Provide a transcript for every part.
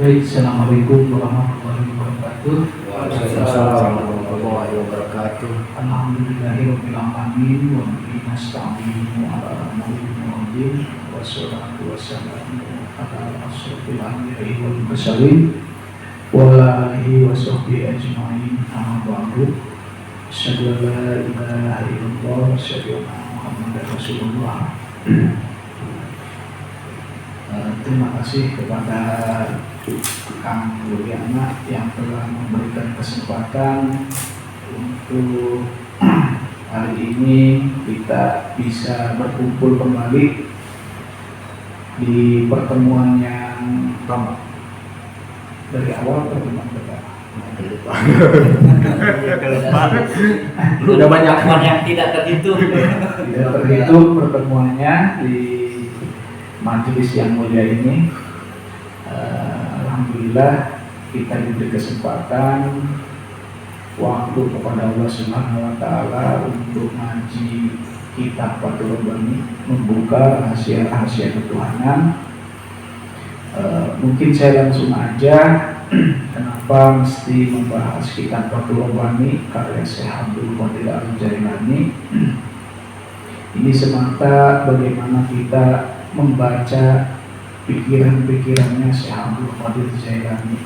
Baik, Assalamualaikum warahmatullahi wabarakatuh. Waalaikumsalam warahmatullahi wabarakatuh. Alhamdulillahirabbil alamin wa bihi nasta'inu ala umuri wassalatu wassalamu ala asyrofil anbiya'i wal mursalin wa ala alihi wa sahbihi ajma'in. Amma ba'du. Asyhadu an la ilaha illallah wa asyhadu anna Muhammadar Rasulullah. Terima kasih kepada Kang Yuliana yang telah memberikan kesempatan untuk hari ini kita bisa berkumpul kembali di pertemuan yang pertama. Dari awal pertemuan pertama. Udah banyak yang tidak terhitung. Tidak terhitung pertemuannya di majelis yang mulia ini. Alhamdulillah kita diberi kesempatan waktu kepada Allah Subhanahu wa taala untuk ngaji kitab Fathul Bani, membuka rahasia-rahasia ketuhanan. Mungkin saya langsung aja kenapa mesti membahas kitab Fathul Bani karya Syekh Abdul Qadir Al-Jailani. Ini semata bagaimana kita membaca pikiran-pikirannya Syekh Abdul Qadir Jailani,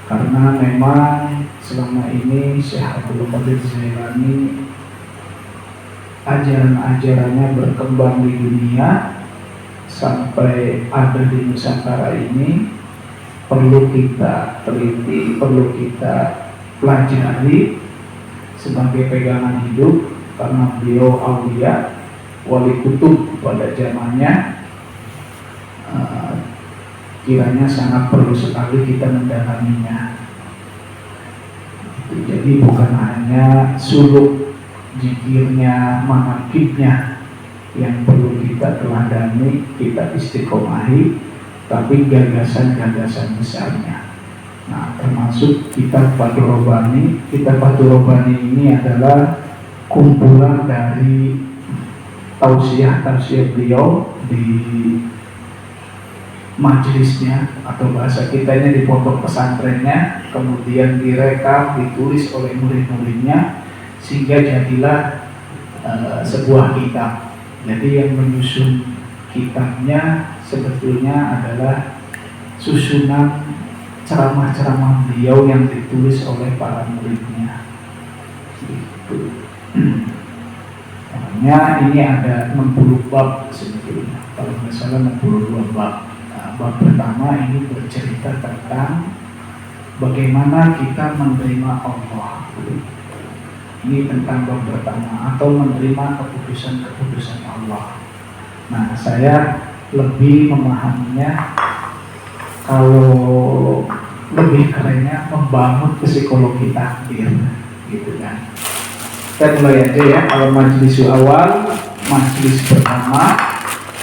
karena memang selama ini Syekh Abdul Qadir Jailani ajaran-ajarannya berkembang di dunia sampai ada di Nusantara ini, perlu kita teliti, perlu kita pelajari sebagai pegangan hidup, karena beliau aulia wali kutub pada zamannya. Kiranya sangat perlu sekali kita mendalaminya. Jadi bukan hanya suluk zikirnya, manaqibnya yang perlu kita teladani, kita istiqomahi, tapi gagasan-gagasan besarnya. Nah, termasuk kitab Fathul Bani. Kitab Fathul Bani ini adalah kumpulan dari tausiah-tausiah beliau di majelisnya, atau bahasa kitanya di pondok pesantrennya, kemudian direkam, ditulis oleh murid-muridnya, sehingga jadilah sebuah kitab. Jadi yang menyusun kitabnya sebetulnya adalah susunan ceramah-ceramah beliau yang ditulis oleh para muridnya. Gitu. Makanya ini ada 60 bab sebetulnya, kalau tidak salah 62 bab. Bab pertama ini bercerita tentang bagaimana kita menerima Allah. Ini tentang bab pertama, atau menerima keputusan-keputusan Allah. Nah, saya lebih memahaminya, kalau lebih kerennya membangun psikologi takdir, gitu kan. Kita mulai aja ya. Kalau majelis awal, majelis pertama,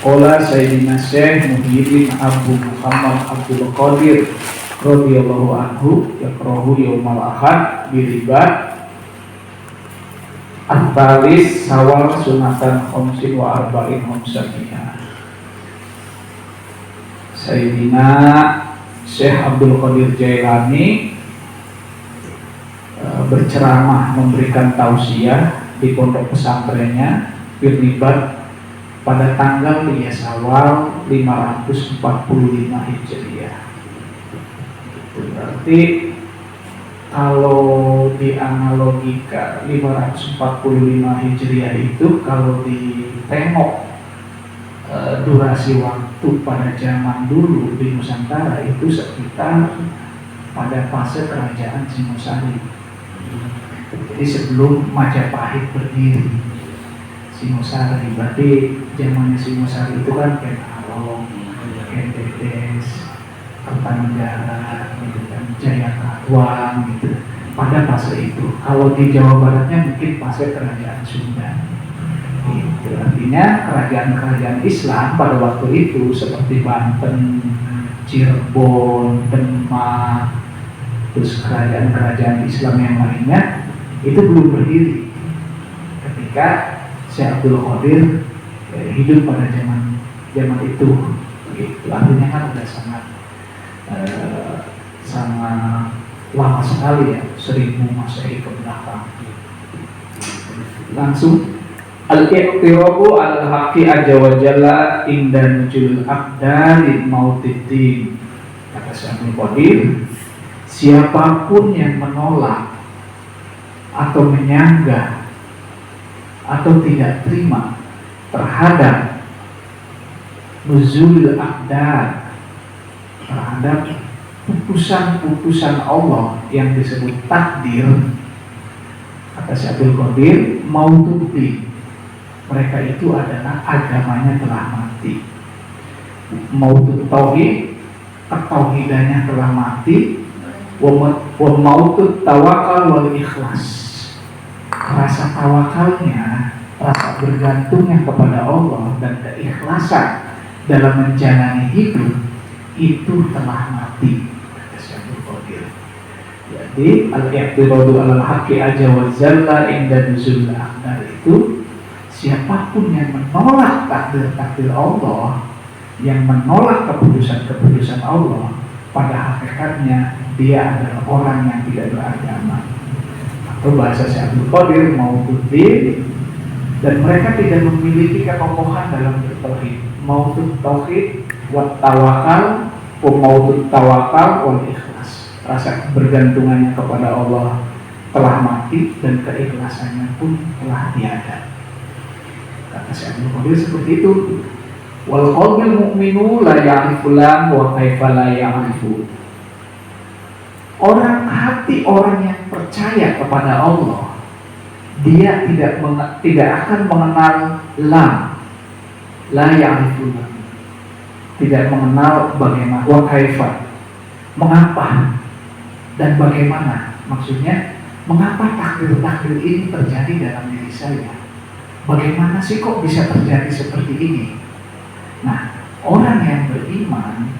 Qala Sayyidina Syekh Muhyiddin Abu Muhammad Abdul Qadir radhiyallahu anhu yaqrahu yaumal ahad biribat at-talis sawal sunatan khamsin wa arba'in khamsatiyah. Sayyidina Syekh Abdul Qadir Jailani berceramah, memberikan tausiah di pondok pesantrennya biribat pada tanggal 3 Syawal 545 Hijriah. Berarti kalau dianalogikan 545 Hijriah itu, kalau ditengok durasi waktu pada zaman dulu di Nusantara itu sekitar pada fase kerajaan Singosari. Jadi sebelum Majapahit berdiri, Singosari, berarti zamannya Singosari itu kan Penarong, Kentetes, Kertanegara, gitu kan, Jayakatwang, gitu. Pada fase itu, kalau di Jawa Baratnya mungkin fase kerajaan Sunda. Gitu. Artinya kerajaan-kerajaan Islam pada waktu itu seperti Banten, Cirebon, Demak, terus kerajaan-kerajaan Islam yang lainnya itu belum berdiri ketika Syekh Abdul Qadir hidup pada zaman itu. Gitu. Artinya kan sudah sangat sangat lama sekali ya, 1000 Masehi ke belakang. Langsung al-iqtirabu al-haqqi azza wa jalla inda nuzul aqdari mautiddin. Kata Syaikhul Qadir, siapapun yang menolak atau menyanggah atau tidak terima terhadap nuzul aqdar, terhadap putusan-putusan Allah yang disebut takdir, kata Syaikhul Qadir, mautiddin, mereka itu adalah agamanya telah mati. Mautut tauhid, tauhidannya telah mati. Wa mautut tawakal wal ikhlas, rasa tawakalnya, rasa bergantungnya kepada Allah dan keikhlasan dalam menjalani hidup itu telah mati, kata Syaikhul Qadir. Jadi al-i'tiradu al-haqqi azza wa jalla inda nuzul aqdar itu siapapun yang menolak takdir-takdir Allah, yang menolak keputusan-keputusan Allah, pada hakikatnya dia adalah orang yang tidak beragama. Atau bahasa Syaikhul Qadir mautiddin, dan mereka tidak memiliki kekokohan dalam bertauhid. Mautut tauhid wa tawakal, wa mautut tawakal wal ikhlas. Rasa bergantungannya kepada Allah telah mati dan keikhlasannya pun telah tiada. Kata Syaikhul Qadir seperti itu. Wal qalbil mu'minu la ya'rifu lam wa kaifa la ya'rifu. Hati orang yang percaya kepada Allah, dia tidak akan mengenal lam, la ya'rifu lam, tidak mengenal bagaimana, wa kaifa, mengapa dan bagaimana. Maksudnya, mengapa takdir-takdir ini terjadi dalam diri saya? Bagaimana sih kok bisa terjadi seperti ini? Nah, orang yang beriman,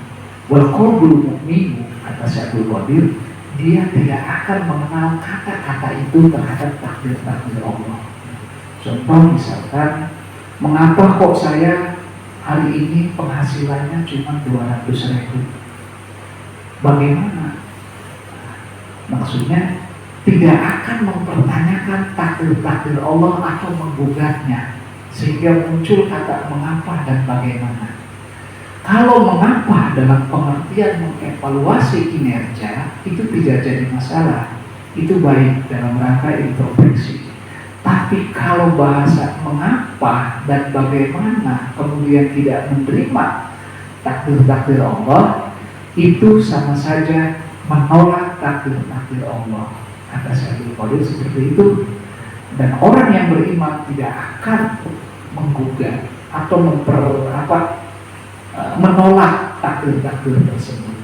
wal qalbul mu'min, kata Syaikhul Qadir, dia tidak akan mengenal kata-kata itu terhadap takdir-takdir Allah. Contoh misalkan, mengapa kok saya hari ini penghasilannya cuma 200.000? Bagaimana? Maksudnya tidak akan mempertanyakan takdir-takdir Allah atau menggugatnya, sehingga muncul kata mengapa dan bagaimana. Kalau mengapa dalam pengertian mengevaluasi kinerja itu tidak jadi masalah, itu baik dalam rangka introspeksi. Tapi kalau bahasa mengapa dan bagaimana kemudian tidak menerima takdir-takdir Allah, itu sama saja menolak takdir-takdir Allah. Kata Syaikhul Qadir seperti itu. Dan orang yang beriman tidak akan menggugat atau menolak takdir-takdir tersebut.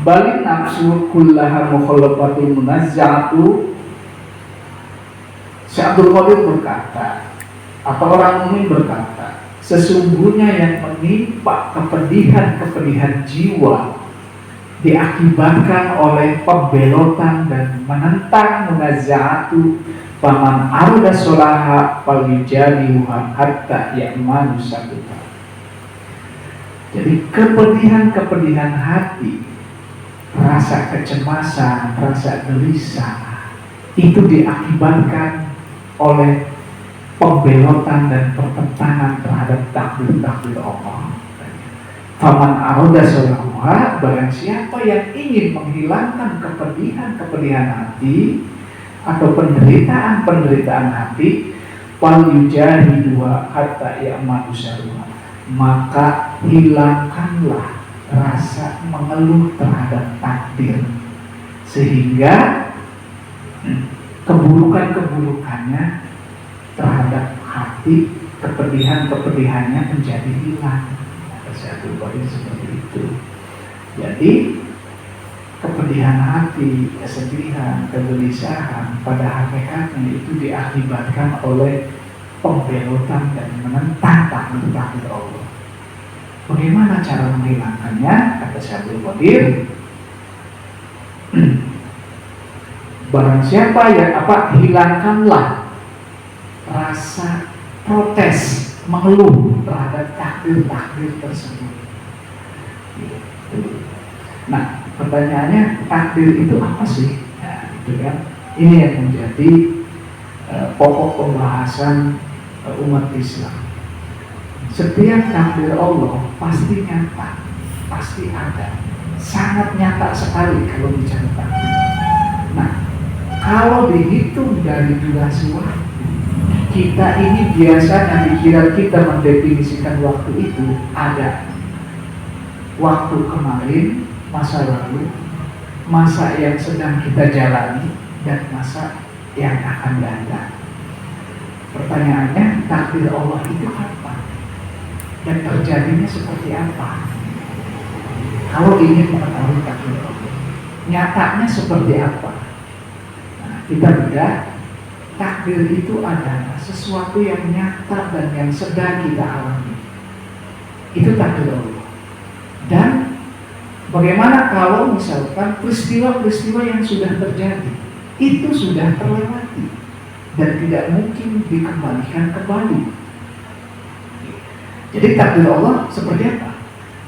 Balik nafsu kullaha mukhallafatun munazza'atu. Syaikhul Qadir berkata, atau orang mukmin berkata, sesungguhnya yang menimpa kepedihan-kepedihan jiwa diakibatkan oleh pembelotan dan menentang munazza'atu, faman arada solaha fal yujadiha hatta ya'manu sabita. Jadi kepedihan-kepedihan hati, rasa kecemasan, rasa gelisah, itu diakibatkan oleh pembelotan dan pertentangan terhadap takdir-takdir Allah. Faman arada solaha, barang siapa yang ingin menghilangkan kepedihan-kepedihan hati atau penderitaan-penderitaan hati, fal yujahiduha hatta ya'manu sabita, maka hilangkanlah rasa mengeluh terhadap takdir, sehingga keburukan-keburukannya terhadap hati, kepedihan-kepedihannya menjadi hilang. Syaikhul Qadir seperti itu. Jadi kepedihan hati, kesedihan, kegelisahan pada hakikatnya itu diakibatkan oleh pembelotan dan menentang takdir-takdir Allah. Bagaimana cara menghilangkannya? Kata Syaikhul Qadir, barang siapa yang hilangkanlah rasa protes, mengeluh terhadap takdir-takdir tersebut. Nah, pertanyaannya, takdir itu apa sih? Nah, itu kan, ini yang menjadi pokok pembahasan umat Islam. Setiap takdir Allah pasti nyata, pasti ada, sangat nyata sekali kalau bicara takdir. Nah, kalau dihitung dari durasi waktu, kita ini biasanya pikiran kita mendefinisikan waktu itu ada waktu kemarin, masa lalu, masa yang sedang kita jalani, dan masa yang akan datang. Pertanyaannya, takdir Allah itu apa? Dan terjadinya seperti apa? Kalau ingin mengetahui takdir Allah, nyatanya seperti apa? Nah, kita bedah, takdir itu adalah sesuatu yang nyata dan yang sedang kita alami. Itu takdir Allah. Dan bagaimana kalau misalkan peristiwa-peristiwa yang sudah terjadi itu sudah terlewati dan tidak mungkin dikembalikan kembali. Jadi takdir Allah seperti apa?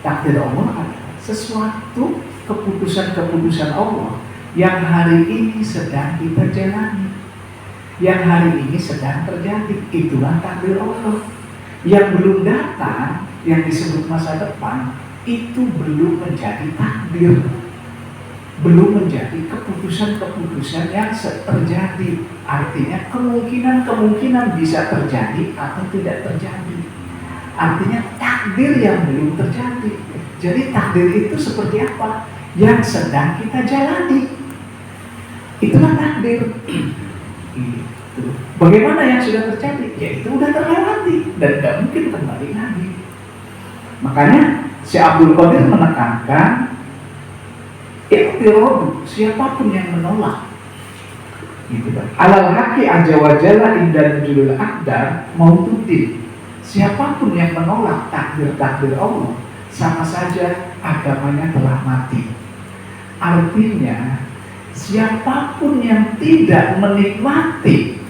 Takdir Allah adalah sesuatu keputusan-keputusan Allah yang hari ini sedang kita jalani, yang hari ini sedang terjadi. Itulah takdir Allah. Yang belum datang, yang disebut masa depan, itu belum menjadi takdir, belum menjadi keputusan-keputusan yang terjadi. Artinya kemungkinan bisa terjadi atau tidak terjadi. Artinya takdir yang belum terjadi. Jadi takdir itu seperti apa? Yang sedang kita jalani. Itulah takdir. Bagaimana yang sudah terjadi? Ya itu sudah terlewati dan tidak mungkin kembali lagi. Makanya si Abdul Qadir menekankan iktiradu, siapapun yang menolak gitu kan. Alal haqi aja wajalla inda nujulul aqdar mautudin. Siapapun yang menolak takdir-takdir Allah, sama saja agamanya telah mati. Artinya siapapun yang tidak menikmati,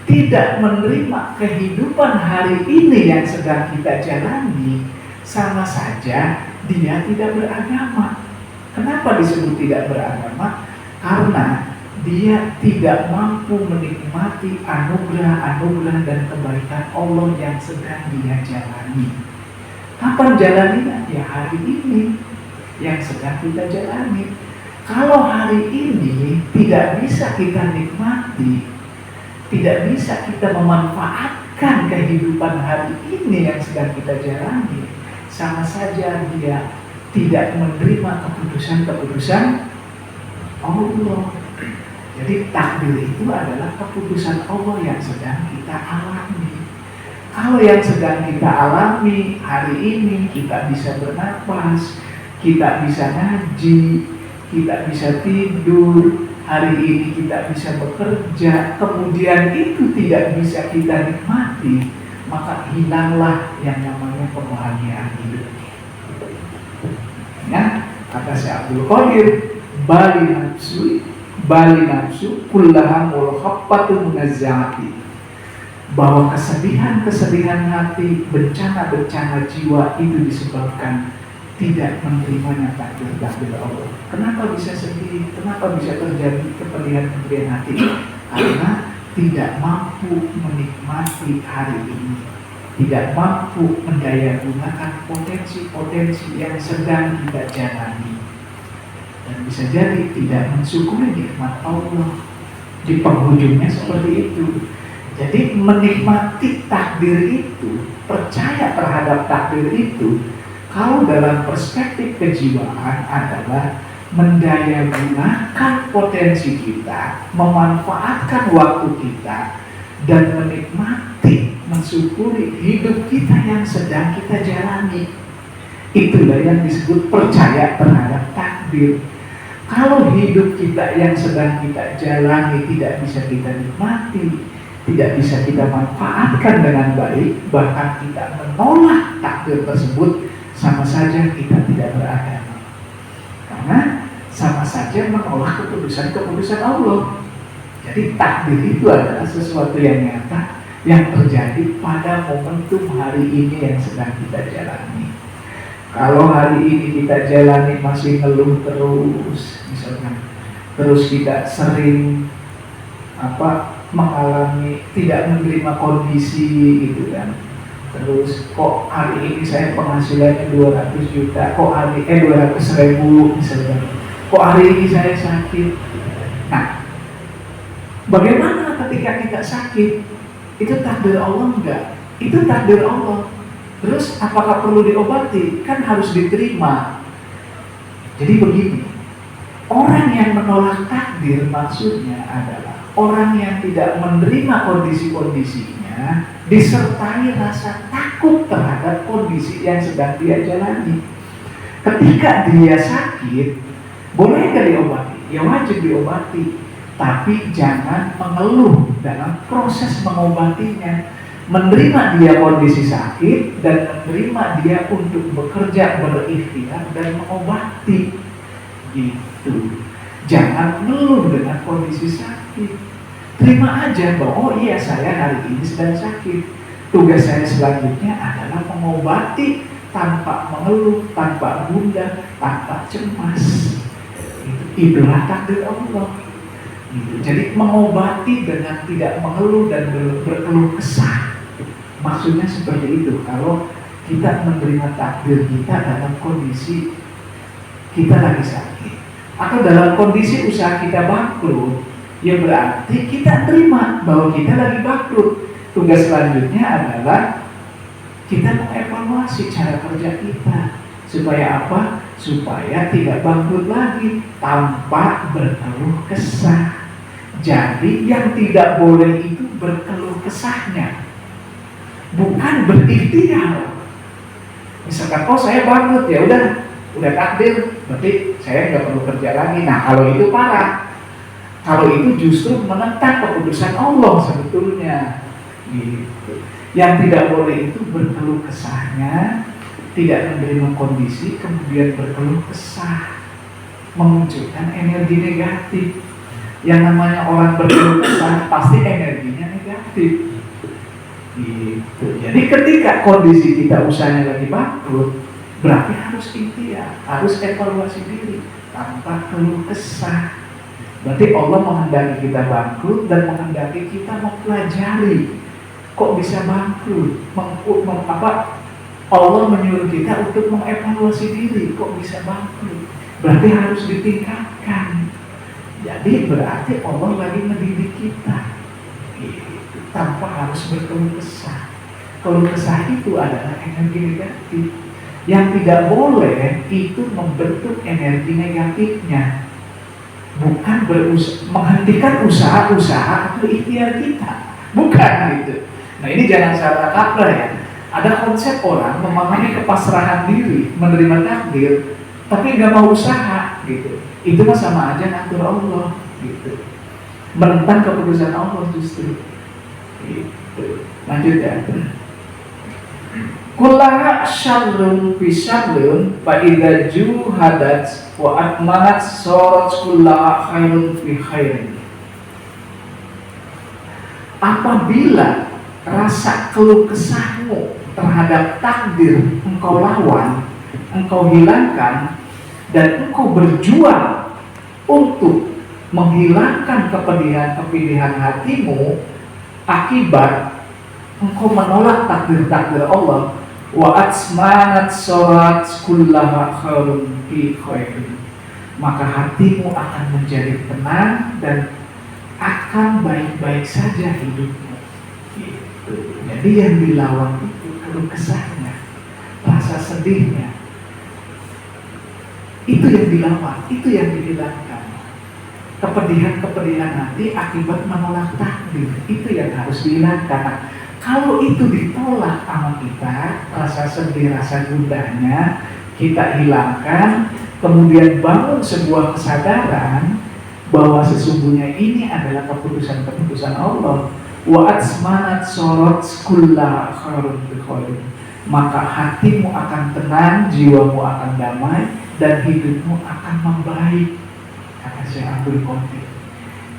tidak menerima kehidupan hari ini yang sedang kita jalani, sama saja dia tidak beragama. Kenapa disebut tidak beragama? Karena dia tidak mampu menikmati anugerah-anugerah dan kebaikan Allah yang sedang dia jalani. Kapan jalaninya? Ya hari ini yang sedang kita jalani. Kalau hari ini tidak bisa kita nikmati, tidak bisa kita memanfaatkan kehidupan hari ini yang sedang kita jalani, sama saja dia tidak menerima keputusan-keputusan Allah. Jadi takdir itu adalah keputusan Allah yang sedang kita alami. Kalau yang sedang kita alami hari ini, kita bisa bernapas, kita bisa ngaji, kita bisa tidur, hari ini kita bisa bekerja, kemudian itu tidak bisa kita nikmati, maka hilanglah yang namanya kebahagiaan hidup. Ya, kata Syekh Abdul Qadir, bali nafsu kullaha mulhaqqatu munazzati, bahwa kesedihan-kesedihan hati, bencana-bencana jiwa itu disebabkan tidak menerimanya takdir-takdir Allah. Kenapa bisa sedih? Kenapa bisa terjadi kepedihan-kepedihan hati? Karena tidak mampu menikmati hari ini, tidak mampu mendayagunakan potensi-potensi yang sedang kita jalani, dan bisa jadi tidak mensyukuri nikmat Allah. Di penghujungnya seperti itu. Jadi menikmati takdir itu, percaya terhadap takdir itu, kalau dalam perspektif kejiwaan adalah mendayagunakan potensi kita, memanfaatkan waktu kita, dan menikmati, mensyukuri hidup kita yang sedang kita jalani. Itulah yang disebut percaya terhadap takdir. Kalau hidup kita yang sedang kita jalani tidak bisa kita nikmati, tidak bisa kita manfaatkan dengan baik, bahkan kita menolak takdir tersebut, sama saja kita tidak beragama. Karena sama saja menolak keputusan-keputusan Allah. Jadi takdir itu adalah sesuatu yang nyata, yang terjadi pada momentum hari ini yang sedang kita jalani. Kalau hari ini kita jalani masih ngeluh terus, misalkan, terus kita sering mengalami tidak menerima kondisi gitu kan. Terus kok hari ini saya penghasilannya 200 juta, kok 200.000 misalkan. Kok hari ini saya sakit. Nah, bagaimana ketika kita sakit? Itu takdir Allah enggak? Itu takdir Allah. Terus apakah perlu diobati? Kan harus diterima. Jadi begini, orang yang menolak takdir maksudnya adalah orang yang tidak menerima kondisi-kondisinya disertai rasa takut terhadap kondisi yang sedang dia jalani. Ketika dia sakit, boleh nggak diobati? Ya wajib diobati, tapi jangan mengeluh dalam proses mengobatinya. Menerima dia kondisi sakit dan menerima dia untuk bekerja, berikhtiar dan mengobati. Gitu. Jangan mengeluh dengan kondisi sakit. Terima aja bahwa oh iya saya hari ini sedang sakit. Tugas saya selanjutnya adalah mengobati tanpa mengeluh, tanpa gundah, tanpa cemas. Itulah takdir Allah. Gitu. Jadi mengobati dengan tidak mengeluh dan berkeluh kesah. Maksudnya seperti itu. Kalau kita menerima takdir kita dalam kondisi kita lagi sakit atau dalam kondisi usaha kita bangkrut, ya berarti kita terima bahwa kita lagi bangkrut. Tugas selanjutnya adalah kita mengevaluasi cara kerja kita supaya apa? Supaya tidak bangkrut lagi tanpa berkeluh kesah. Jadi yang tidak boleh itu berkeluh kesahnya, bukan berikhtiar. Misalkan, oh saya bangkrut, ya udah takdir, berarti saya nggak perlu kerja lagi. Nah kalau itu parah, kalau itu justru menentang keputusan Allah sebetulnya. Gitu. Yang tidak boleh itu berkeluh kesahnya, tidak menerima kondisi kemudian berkeluh kesah, memunculkan energi negatif. Yang namanya orang berkeluh kesah pasti energinya negatif. Gitu. Jadi ketika kondisi kita usahanya lagi bangkrut, berarti harus ikhtiar, harus evaluasi diri tanpa keluh kesah. Berarti Allah menghendaki kita bangkrut dan menghendaki kita mempelajari kok bisa bangkrut. Allah menyuruh kita untuk mengevaluasi diri kok bisa bangkrut. Berarti harus ditingkatkan. Jadi berarti Allah lagi mendidik kita. Tanpa harus berkeluh kesah. Keluh kesah itu adalah energi negatif. Yang tidak boleh itu membentuk energi negatifnya, bukan menghentikan usaha-usaha atau ikhtiar kita, bukan gitu. Nah ini jangan salah kaprah ya. Ada konsep orang memahami kepasrahan diri, menerima takdir, tapi nggak mau usaha gitu. Itu mah sama aja ngatur Allah gitu, menentang keputusan Allah justru. Gitu. Lanjut ya. Kullaha syarrun fi syarrun fa idza juhadat wa atmanat sarat kullaha khairun fi khairin. Apabila rasa keluh kesahmu terhadap takdir engkau lawan, engkau hilangkan, dan engkau berjuang untuk menghilangkan kepedihan hatimu akibat engkau menolak takdir Allah, wa atsmanat sarat kullaha khairun fi khairin, maka hatimu akan menjadi tenang dan akan baik-baik saja hidupmu. Gitu. Jadi yang dilawan itu keluh kesahnya, rasa sedihnya, itu yang dilawan, itu yang dihilangkan. Kepedihan hati akibat menolak takdir, itu yang harus dihilangkan. Kalau itu ditolak sama kita, rasa sedih, rasa gundahnya kita hilangkan, kemudian bangun sebuah kesadaran bahwa sesungguhnya ini adalah keputusan Allah. Wa atsmanat sorot kullaha khairun bi khairin, maka hatimu akan tenang, jiwamu akan damai, dan hidupmu akan membaik, kata Syekh Abdul Qadir.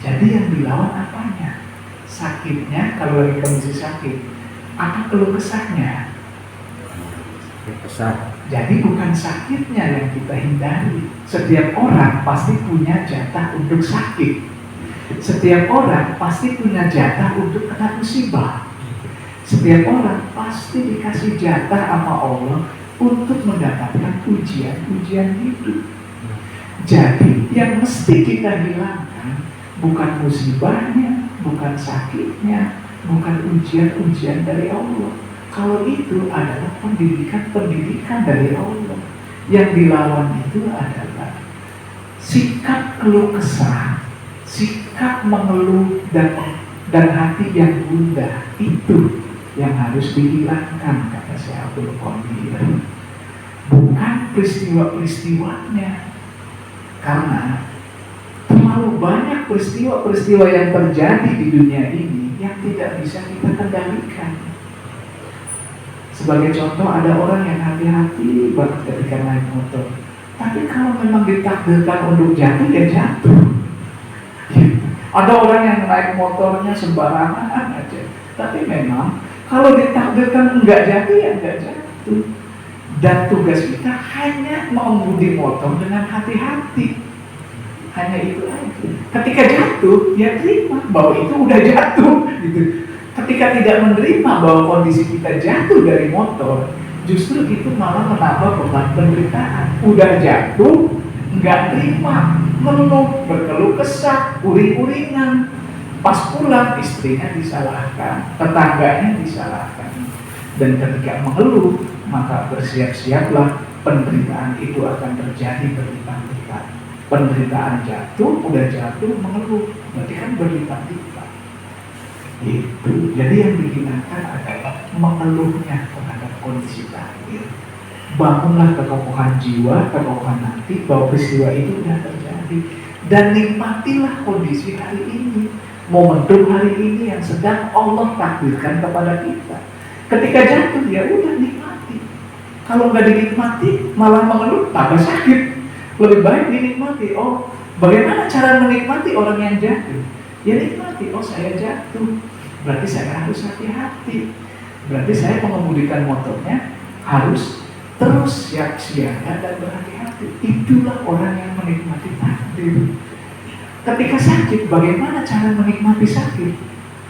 Jadi yang dilawan apanya? Sakitnya, kalau lagi kondisi sakit. Apa keluh kesahnya? Besar. Jadi bukan sakitnya yang kita hindari. Setiap orang pasti punya jatah untuk sakit. Setiap orang pasti punya jatah untuk kena musibah. Setiap orang pasti dikasih jatah sama Allah untuk mendapatkan ujian-ujian hidup. Jadi yang mesti kita hilangkan bukan musibahnya, bukan sakitnya, bukan ujian-ujian dari Allah. Kalau itu adalah pendidikan dari Allah. Yang dilawan itu adalah sikap keluh kesah, sikap mengeluh dan hati yang gundah. Itu yang harus dihilangkan, kata Syekh Abdul Qadir. Bukan peristiwa-peristiwanya. Karena terlalu banyak peristiwa-peristiwa yang terjadi di dunia ini yang tidak bisa kita kendalikan. Sebagai contoh, ada orang yang hati-hati banget ketika naik motor. Tapi kalau memang ditakdirkan untuk jatuh, ya jatuh. Ada orang yang naik motornya sembarangan aja. Tapi memang kalau ditakdirkan enggak jatuh, ya enggak jatuh. Dan tugas kita hanya mengemudi motor dengan hati-hati. Hanya itu aja. Ketika jatuh, ya terima bahwa itu udah jatuh. Gitu. Ketika tidak menerima bahwa kondisi kita jatuh dari motor, justru itu malah menambah beban penderitaan. Udah jatuh, nggak terima, mengeluh, berkeluh kesah, uring-uringan. Pas pulang, istrinya disalahkan, tetangganya disalahkan. Dan ketika mengeluh, maka bersiap-siaplah penderitaan itu akan terjadi berlipat-lipat. Penderitaan jatuh, udah jatuh, mengeluh, berarti kan berlipat-lipat. Itu. Jadi yang dihilangkan adalah mengeluhnya terhadap kondisi takdir. Bangunlah kekokohan jiwa, kekokohan hati bahwa peristiwa itu sudah terjadi, dan nikmatilah kondisi hari ini, momentum hari ini yang sedang Allah takdirkan kepada kita. Ketika jatuh, ya udah nikmati. Kalau nggak dinikmati, malah mengeluh, tambah sakit. Lebih baik dinikmati. Oh, bagaimana cara menikmati orang yang jatuh? Ya nikmati, oh saya jatuh, berarti saya harus hati-hati. Berarti saya mengemudikan motornya harus terus siap-siaga dan berhati-hati. Itulah orang yang menikmati takdir. Ketika sakit, bagaimana cara menikmati sakit?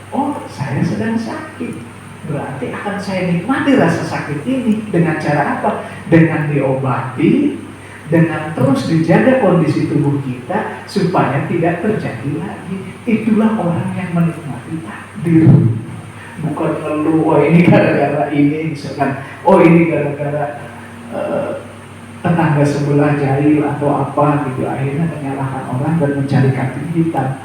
Oh, saya sedang sakit, berarti akan saya nikmati rasa sakit ini. Dengan cara apa? Dengan diobati, dengan terus dijaga kondisi tubuh kita supaya tidak terjadi lagi. Itulah orang yang menikmati takdir. Bukan ngeluh, oh ini gara-gara ini, misalkan, oh ini gara-gara tetangga sebelah jahil atau apa gitu, akhirnya menyalahkan orang dan mencari kambing hitam.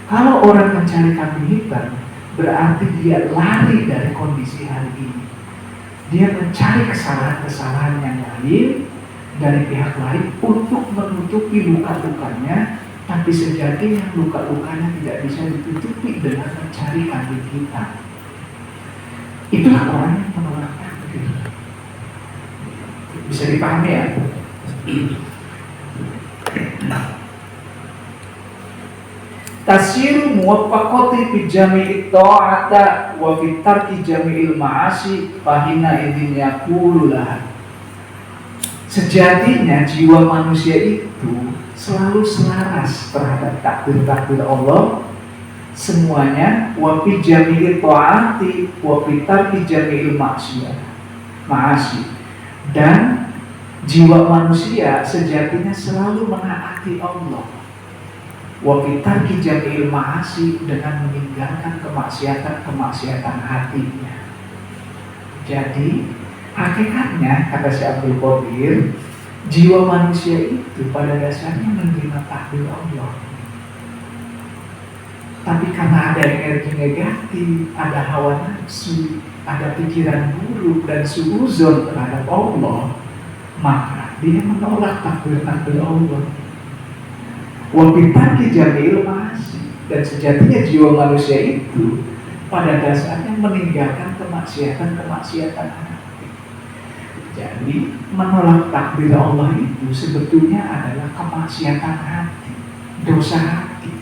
Kalau orang mencari kambing hitam, berarti dia lari dari kondisi hari ini. Dia mencari kesalahan-kesalahan yang lain dari pihak lain untuk menutupi luka-lukanya, tapi sejatinya luka-lukanya tidak bisa ditutupi dengan mencari kambing hitam. Itulah orang yang menolak takdir. Bisa dipahami ya? Tasiru muwaffaqati fi jami'i ta'ata wa fi tarki jami'il ma'asi fahina idin yaqulu laha. Sejatinya jiwa manusia itu selalu selaras terhadap takdir-takdir Allah semuanya, wa fi jami'i ta'ati wa fi tarki jami'il ma'asi. Dan jiwa manusia sejatinya selalu menaati Allah, wa fi tarki jami'il ma'asi, dengan meninggalkan kemaksiatan hatinya. Jadi hakikatnya, kata Syekh Abdul Qadir, jiwa manusia itu pada dasarnya menerima takdir Allah. Tapi karena ada energi negatif, ada hawa nafsu, ada pikiran buruk dan suuzon terhadap Allah, maka dia menolak takdir-takdir Allah. Wa fi tarki jami'il ma'asi, dan sejatinya jiwa manusia itu pada dasarnya meninggalkan kemaksiatan. Jadi menolak takdir Allah itu sebetulnya adalah kemaksiatan hati, dosa hati.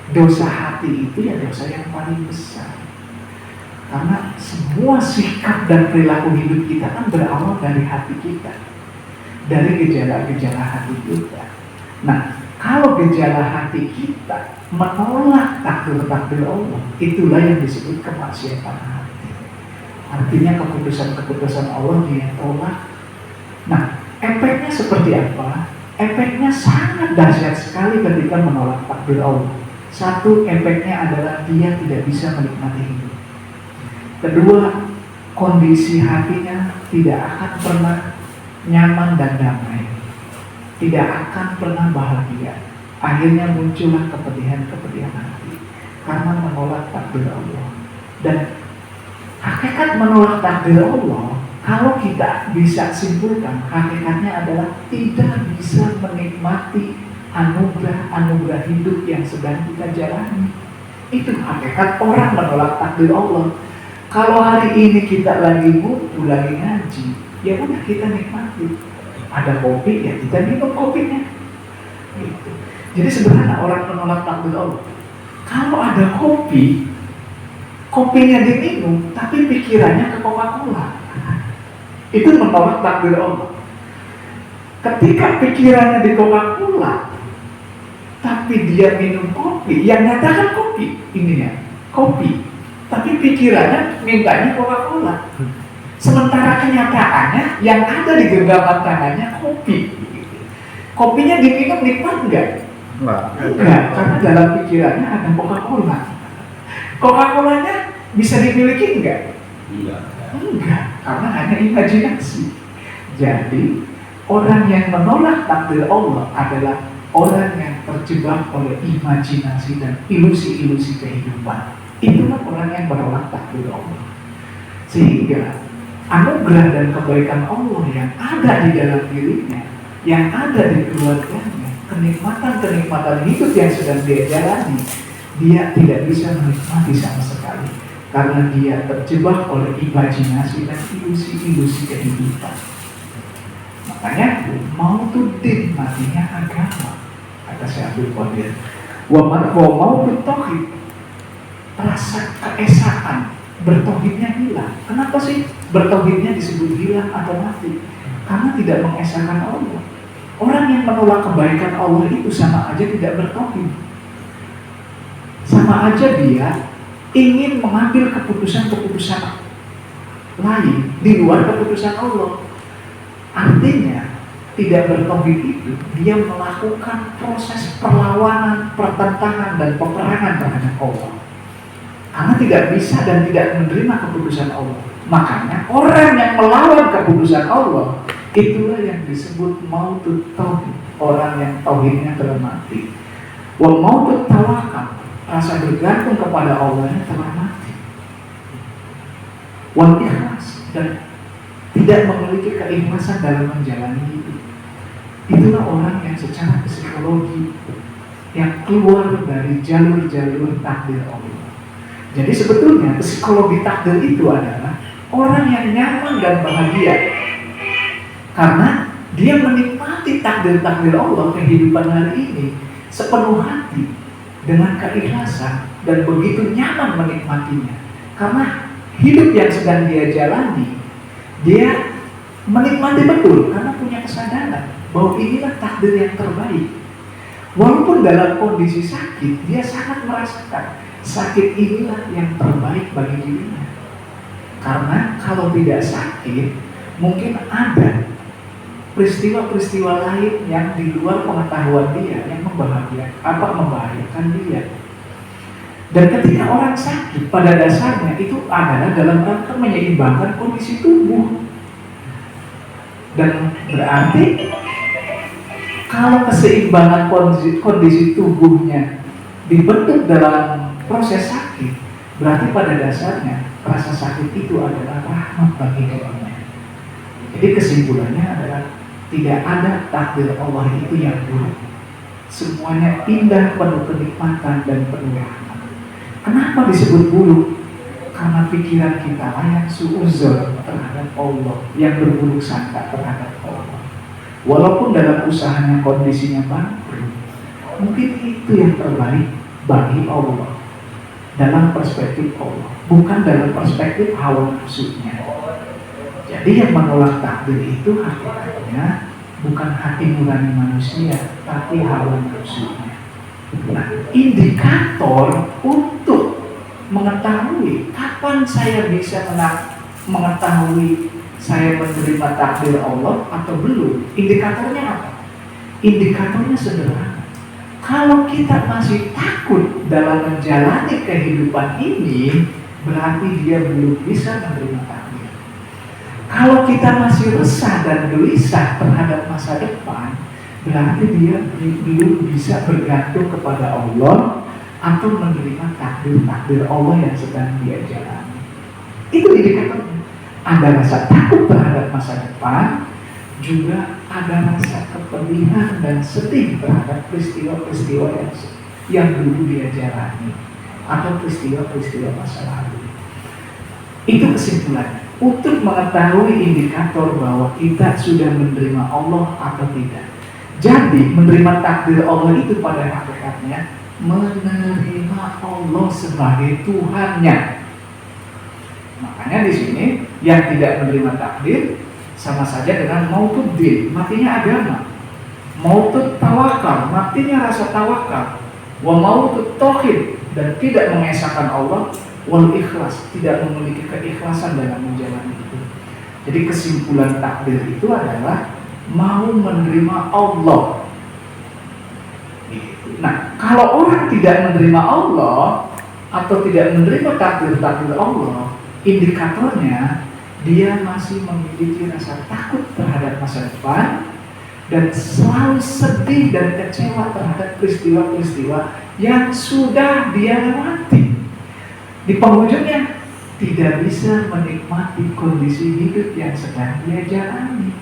Dosa hati itu ya dosa yang paling besar. Karena semua sikap dan perilaku hidup kita kan berawal dari hati kita, dari gejala-gejala hati kita. Nah, kalau gejala hati kita menolak takdir Allah, itulah yang disebut kemaksiatan hati. Artinya keputusan-keputusan Allah dia tolak. Nah, efeknya seperti apa? Efeknya sangat dahsyat sekali ketika menolak takdir Allah. Satu, efeknya adalah dia tidak bisa menikmati hidup. Kedua, kondisi hatinya tidak akan pernah nyaman dan damai, tidak akan pernah bahagia. Akhirnya muncullah kepedihan-kepedihan hati karena menolak takdir Allah. Dan hakikat menolak takdir Allah, kalau kita bisa simpulkan, hakikatnya adalah tidak bisa menikmati anugerah-anugerah hidup yang sedang kita jalani. Itu hakikat orang menolak takdir Allah. Kalau hari ini kita lagi butuh, lagi ngaji, ya udah kita nikmati. Ada kopi, ya kita minum kopinya. Gitu. Jadi sebenarnya orang menolak takdir Allah. Kalau ada kopi, kopinya diminum, tapi pikirannya ke Coca-Cola. Itu menolak takdir Allah. Ketika pikirannya di Coca-Cola, tapi dia minum kopi, yang nyatakan kopi, ini ya, kopi. Tapi pikirannya mintanya Coca-Cola. Sementara kenyataannya yang ada di genggaman tangannya kopi. Kopinya diminum nikmat enggak? Enggak, karena dalam pikirannya ada Coca-Cola. Coca-Colanya bisa dimiliki enggak? Enggak, karena hanya imajinasi. Jadi orang yang menolak takdir Allah adalah orang yang terjebak oleh imajinasi dan ilusi-ilusi kehidupan. Itulah orang yang menolak takdir Allah. Sehingga anugerah dan kebaikan Allah yang ada di dalam dirinya, yang ada di keluarganya, kenikmatan-kenikmatan hidup yang sedang dia jalani, dia tidak bisa menikmati sama sekali karena dia terjebak oleh imajinasi dan ilusi-ilusi kehidupan. Makanya mau din matinya agama, kata Syekh Abdul Qadir. Wa mau tauhid, rasa keesaan bertauhidnya hilang. Kenapa sih bertauhidnya disebut hilang atau mati? Karena tidak mengesahkan Allah. Orang yang menolak kebaikan Allah itu sama aja tidak bertauhid. Sama aja dia ingin mengambil keputusan-keputusan lain di luar keputusan Allah. Artinya tidak bertauhid itu dia melakukan proses perlawanan, pertentangan dan peperangan terhadap Allah. Karena tidak bisa dan tidak menerima keputusan Allah. Makanya orang yang melawan keputusan Allah, itulah yang disebut mautut tauhid, orang yang tauhidnya telah mati. Wa mautut tawakal, rasa bergantung kepada Allah telah mati. Wal ikhlas, dan tidak memiliki keikhlasan dalam menjalani hidup. Itulah orang yang secara psikologi yang keluar dari jalur-jalur takdir Allah. Jadi sebetulnya psikologi takdir itu adalah orang yang nyaman dan bahagia karena dia menikmati takdir-takdir Allah kehidupan hari ini sepenuh hati dengan keikhlasan dan begitu nyaman menikmatinya. Karena hidup yang sedang dia jalani, dia menikmati betul karena punya kesadaran bahwa inilah takdir yang terbaik. Walaupun dalam kondisi sakit, dia sangat merasakan sakit inilah yang terbaik bagi dirinya. Karena kalau tidak sakit, mungkin ada peristiwa-peristiwa lain yang di luar pengetahuan dia yang membahayakan dia. Dan ketika orang sakit, pada dasarnya itu adalah dalam rangka menyeimbangkan kondisi tubuh. Dan berarti kalau keseimbangan kondisi tubuhnya dibentuk dalam proses sakit, berarti pada dasarnya rasa sakit itu adalah rahmat bagi dirinya. Jadi kesimpulannya adalah tidak ada takdir Allah itu yang buruk. Semuanya indah, penuh kenikmatan dan penuh rahmat. Kenapa disebut buruk? Karena pikiran kita yang suuzon terhadap Allah, yang berburuk sangka terhadap Allah. Walaupun dalam usahanya kondisinya bangkrut, mungkin itu yang terbaik bagi Allah. dalam perspektif Allah, bukan dalam perspektif hawa nafsunya. Jadi yang menolak takdir itu hakikatnya bukan hati nurani manusia, tapi hawa nafsunya. Nah, indikator untuk mengetahui kapan saya bisa mengetahui saya menerima takdir Allah atau belum, indikatornya apa? Indikatornya sederhana. Kalau kita masih takut dalam menjalani kehidupan ini, berarti dia belum bisa menerima takdir. Kalau kita masih resah dan gelisah terhadap masa depan, berarti dia belum bisa bergantung kepada Allah atau menerima takdir-takdir Allah yang sedang dia jalani. Itu indikatornya. Ada rasa takut terhadap masa depan, juga ada rasa kepedihan dan sedih terhadap peristiwa-peristiwa yang dulu dia jalani atau peristiwa-peristiwa masa lalu. Itu kesimpulannya. Untuk mengetahui indikator bahwa kita sudah menerima Allah atau tidak. Jadi menerima takdir Allah itu pada hakikatnya menerima Allah sebagai Tuhannya. Makanya di sini yang tidak menerima takdir sama saja dengan mautud din, matinya agama. Mautud tawakal, matinya rasa tawakal. Wa mautud tauhid, dan tidak mengesahkan Allah. Wal ikhlas, tidak memiliki keikhlasan dalam menjalani itu. Jadi kesimpulan takdir itu adalah mau menerima Allah. Nah, kalau orang tidak menerima Allah atau tidak menerima takdir-takdir Allah, indikatornya dia masih memiliki rasa takut terhadap masa depan dan selalu sedih dan kecewa terhadap peristiwa-peristiwa yang sudah dia lewati. Di penghujungnya tidak bisa menikmati kondisi hidup yang sedang dia jalani.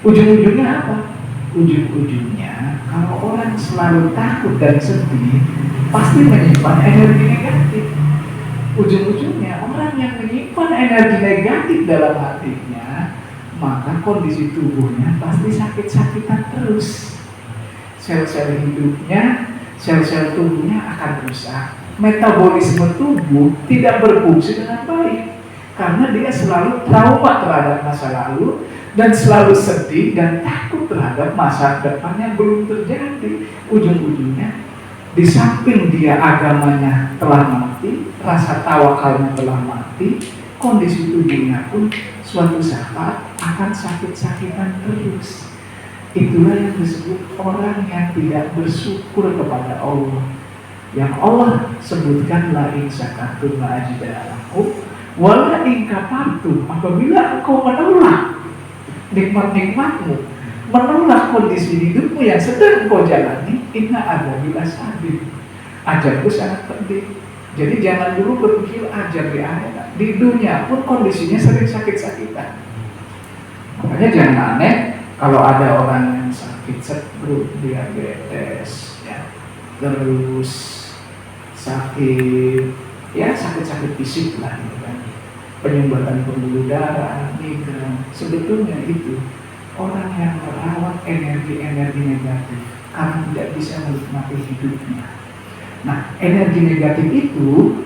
Ujung-ujungnya apa? Ujung-ujungnya kalau orang selalu takut dan sedih, pasti menyimpan energi negatif. Ujung-ujungnya orang yang menyimpan energi negatif dalam hatinya, maka kondisi tubuhnya pasti sakit-sakitan terus. Sel-sel hidupnya, sel-sel tubuhnya akan rusak. Metabolisme tubuh tidak berfungsi dengan baik karena dia selalu trauma terhadap masa lalu dan selalu sedih dan takut terhadap masa depan yang belum terjadi. Ujung-ujungnya di samping dia agamanya telah mati, rasa tawakalnya telah mati, kondisi tubuhnya pun suatu saat akan sakit-sakitan terus. Itulah yang disebut orang yang tidak bersyukur kepada Allah. Yang Allah sebutkan la in syakartum la azidannakum wa la in kafartum, apabila engkau menolak nikmat-nikmatmu, menolak kondisi hidupmu yang sedang engkau jalani, inna adzabi lasyadid. Ajalku sangat pedih. Jadi jangan dulu berpikir ajar di akhirat. Di dunia pun kondisinya sering sakit-sakitan. Makanya jangan aneh kalau ada orang yang sakit stroke, diabetes, ya, terus sakit, ya sakit-sakit fisik lah, gitu kan. Penyumbatan pembuluh darah, migrain, sebetulnya itu orang yang merawat energi-energi negatif karena tidak bisa menikmati hidupnya. Nah, energi negatif itu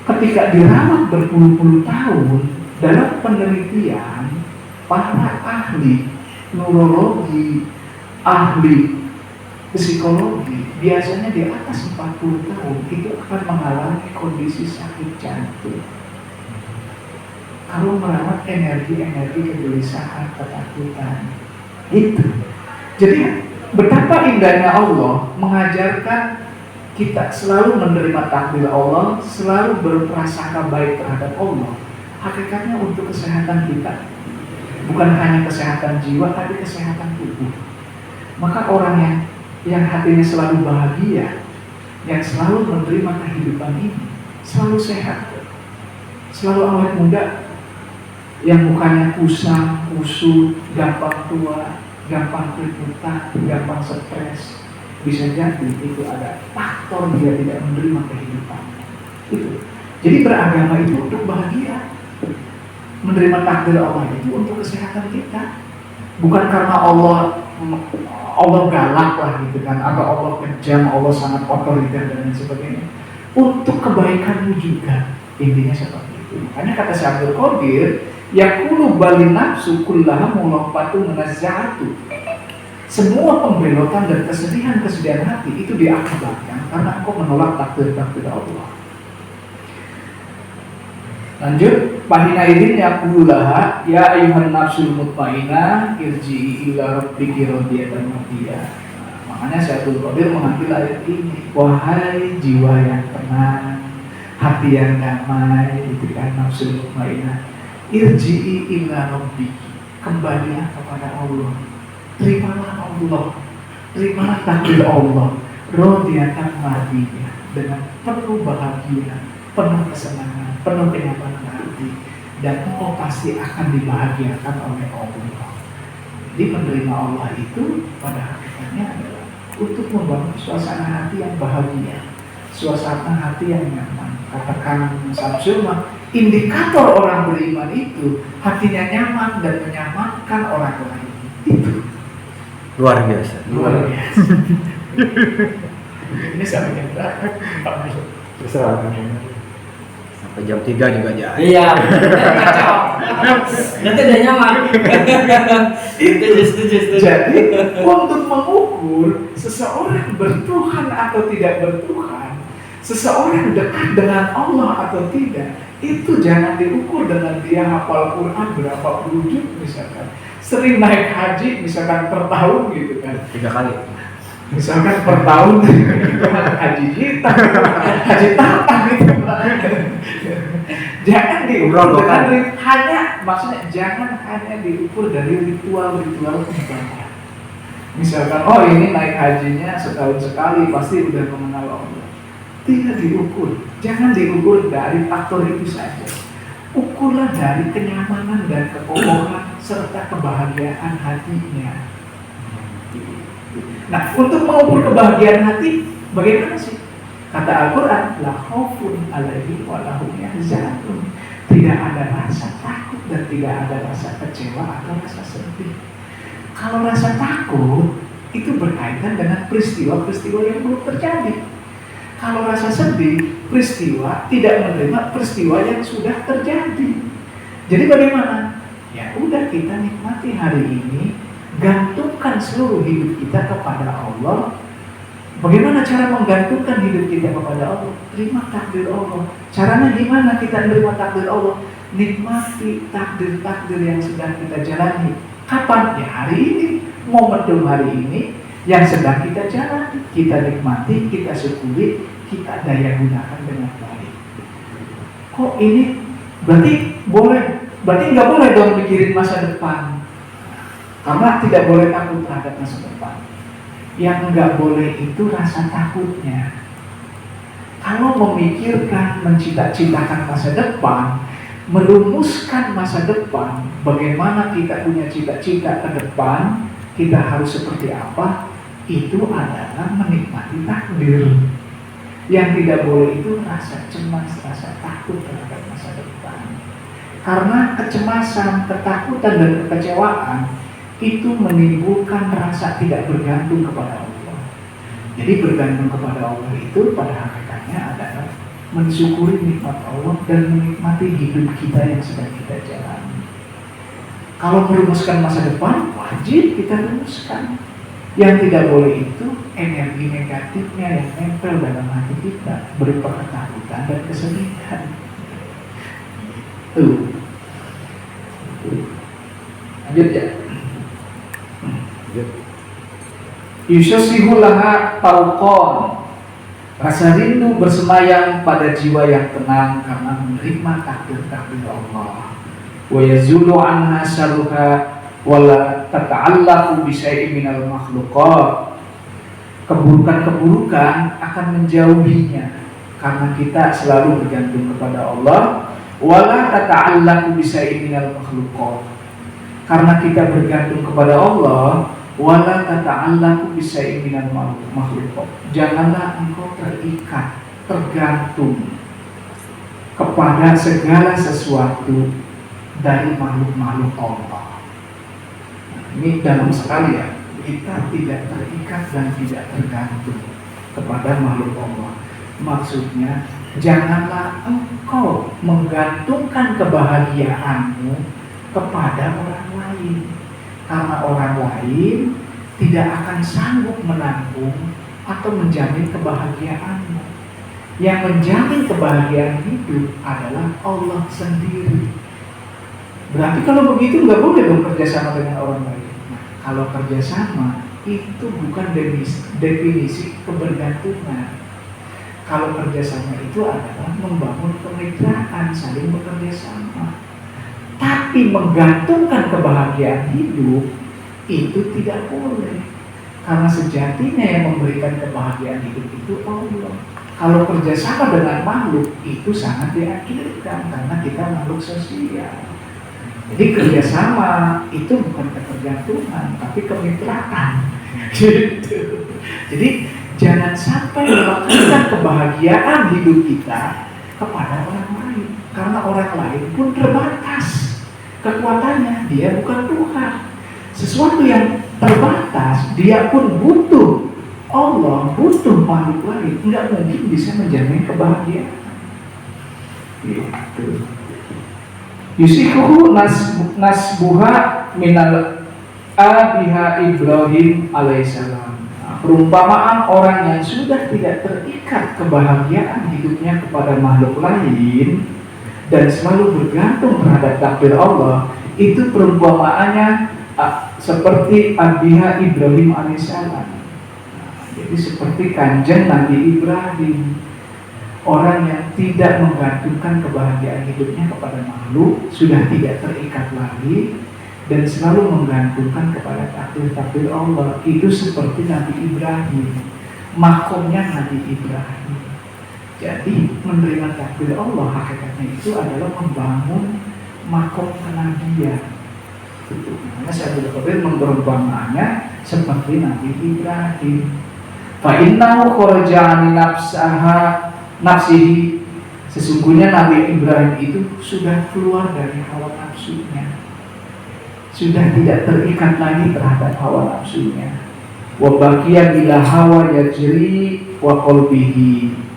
ketika dirawat berpuluh-puluh tahun, dalam penelitian para ahli neurologi, ahli psikologi, biasanya di atas 40 tahun itu akan mengalami kondisi sakit jantung. Kalau merawat energi-energi kegelisahan, ketakutan, itu. Jadi betapa indahnya Allah mengajarkan kita selalu menerima takdir Allah, selalu berprasangka baik terhadap Allah. Hakikatnya untuk kesehatan kita, bukan hanya kesehatan jiwa, tapi kesehatan tubuh. Maka orang yang hatinya selalu bahagia, yang selalu menerima kehidupan ini, selalu sehat, selalu awet muda, yang mukanya kusam, kusut, gampang tua, gampang keriputan, gampang stres, bisa jadi itu ada faktor dia tidak menerima kehidupan. Itu. Jadi beragama itu untuk bahagia, menerima takdir Allah itu untuk kesehatan kita, bukan karena Allah galak lah gitu kan, atau Allah kejam, Allah sangat otoriter dan lain sebagainya. untuk kebaikanmu juga. Intinya seperti itu. Makanya kata Syekh Abdul Qadir, yaqulu balin nafsu kullaha mulaqatu munazza'atu. Semua pembelotan dan kesedihan hati itu diakibatkan karena engkau menolak takdir Allah. Lanjut, Fahina idin yaqululaha ya ayuhan nafsul mutmainah irji'i ila rabbiki radiyatan mardiyah. Makanya Syekh Abdul Qadir mengambil ayat ini, wahai jiwa yang tenang, hati yang damai, itu kan nafsul mutmainah, irji'i ila rabbiki, kembalilah kepada Allah. Terimalah Allah, terimalah takdir Allah, radiyatan mardiyah, dengan penuh bahagia, penuh kesenangan, penuh kenyamanan hati, dan engkau pasti akan dibahagiakan oleh Allah. Jadi menerima Allah itu pada hakikatnya adalah untuk membangun suasana hati yang bahagia, suasana hati yang nyaman. Katakan Samsul, indikator orang beriman itu hatinya nyaman dan menyamankan orang lain. Itu Luar biasa. Ini sampai jam berapa? Terserah. Sampai jam 3 juga aja. Iya. Nanti udah nyaman. Setuju. Jadi untuk mengukur seseorang bertuhan atau tidak bertuhan, seseorang dekat dengan Allah atau tidak, itu jangan diukur dengan dia hafal Quran berapa puluh juz misalkan, sering naik haji misalkan per tahun gitu kan, 3 kali. misalkan per tahun haji kita, haji tatang gitu. Jangan diukur dengan maksudnya jangan hanya diukur dari ritual-ritual ibadah. Misalkan, oh ini naik hajinya setahun sekali, pasti udah mengenal Allah. Tidak diukur, jangan diukur dari faktor itu saja. Ukurlah dari kenyamanan dan kekokohan serta kebahagiaan hatinya. Nah, untuk mengukur kebahagiaan hati, bagaimana sih? Kata Al-Quran, la khaufun alaihim wa lahum yahzanun. Tidak ada rasa takut dan tidak ada rasa kecewa atau rasa sedih. Kalau rasa takut itu berkaitan dengan peristiwa-peristiwa yang belum terjadi. Kalau rasa sedih, peristiwa tidak menerima peristiwa yang sudah terjadi. Jadi bagaimana? Ya udah, kita nikmati hari ini, gantungkan seluruh hidup kita kepada Allah. Bagaimana cara menggantungkan hidup kita kepada Allah? Terima takdir Allah. Caranya gimana kita menerima takdir Allah? Nikmati takdir-takdir yang sedang kita jalani. Kapan? Ya hari ini, momentum hari ini yang sedang kita jalani, kita nikmati, kita syukuri, kita daya gunakan dengan baik. Kok ini berarti boleh? Berarti nggak boleh dong mikirin masa depan, karena tidak boleh takut terhadap masa depan. Yang nggak boleh itu rasa takutnya. Kalau memikirkan, mencita-citakan masa depan, merumuskan masa depan, bagaimana kita punya cita-cita ke depan, kita harus seperti apa, itu adalah menikmati takdir. Yang tidak boleh itu rasa cemas, rasa takut terhadap masa depan. Karena kecemasan, ketakutan, dan kekecewaan itu menimbulkan rasa tidak bergantung kepada Allah. Jadi bergantung kepada Allah itu pada hakikatnya adalah mensyukuri nikmat Allah dan menikmati hidup kita yang sedang kita jalani. Kalau merumuskan masa depan, wajib kita rumuskan. Yang tidak boleh itu energi negatifnya yang nempel dalam hati kita berupa ketakutan dan kesedihan. Tuh. Lanjut ya. Yusyasihulaha tauqon, rasa rindu bersemayam pada jiwa yang tenang karena menerima takdir-takdir Allah. Wa yazulu anha saruha wala tata'allaqu bi syai'in minal makhluqat. Keburukan-keburukan akan menjauhinya karena kita selalu bergantung kepada Allah. Wala tata'allaqu bi syai'in minal makhluqat. Karena kita bergantung kepada Allah, wala tata'allaqu bi syai'in minal makhluqat. Janganlah engkau terikat, tergantung kepada segala sesuatu dari makhluk-makhluk Allah. Ini dalam sekali ya, kita tidak terikat dan tidak tergantung kepada makhluk Allah. Maksudnya, janganlah engkau menggantungkan kebahagiaanmu kepada orang lain, karena orang lain tidak akan sanggup menanggung atau menjamin kebahagiaanmu. Yang menjamin kebahagiaan hidup adalah Allah sendiri. Berarti kalau begitu nggak boleh dong kerjasama dengan orang lain. Nah, kalau kerjasama itu bukan definisi kebergantungan. Kalau kerjasama itu adalah membangun kemitraan, saling bekerja sama. Tapi menggantungkan kebahagiaan hidup itu tidak boleh. Karena sejatinya yang memberikan kebahagiaan hidup itu Allah. Kalau kerjasama dengan makhluk itu sangat diakhirkan karena kita makhluk sosial. Jadi kerjasama itu bukan ketergantungan, tapi kemitraan. Gitu. Jadi jangan sampai melakukan kebahagiaan hidup kita kepada orang lain, karena orang lain pun terbatas kekuatannya, dia bukan Tuhan. Sesuatu yang terbatas, dia pun butuh Allah, butuh makhluk lain, tidak mungkin bisa menjamin kebahagiaan. Gitu. Yusikuhu nasbuha minal abiha Ibrahim alaihissalam. Perumpamaan orang yang sudah tidak terikat kebahagiaan hidupnya kepada makhluk lain dan selalu bergantung terhadap takdir Allah, itu perumpamaannya seperti abiha Ibrahim alaihissalam. Jadi seperti kanjeng Nabi Ibrahim, orang yang tidak menggantungkan kebahagiaan hidupnya kepada makhluk, sudah tidak terikat lagi dan selalu menggantungkan kepada takdir-takdir Allah. Itu seperti Nabi Ibrahim, makomnya Nabi Ibrahim. Jadi menerima takdir Allah hakikatnya itu adalah membangun makom kenabian. Makanya saya benar-benar memperumpamaannya seperti Nabi Ibrahim. Fa'innahu khorajani nafsihi. Sesungguhnya Nabi Ibrahim itu sudah keluar dari hawa nafsunya, sudah tidak terikat lagi terhadap hawa nafsunya. Wa baqiya bila hawa yajri wa qalbihi.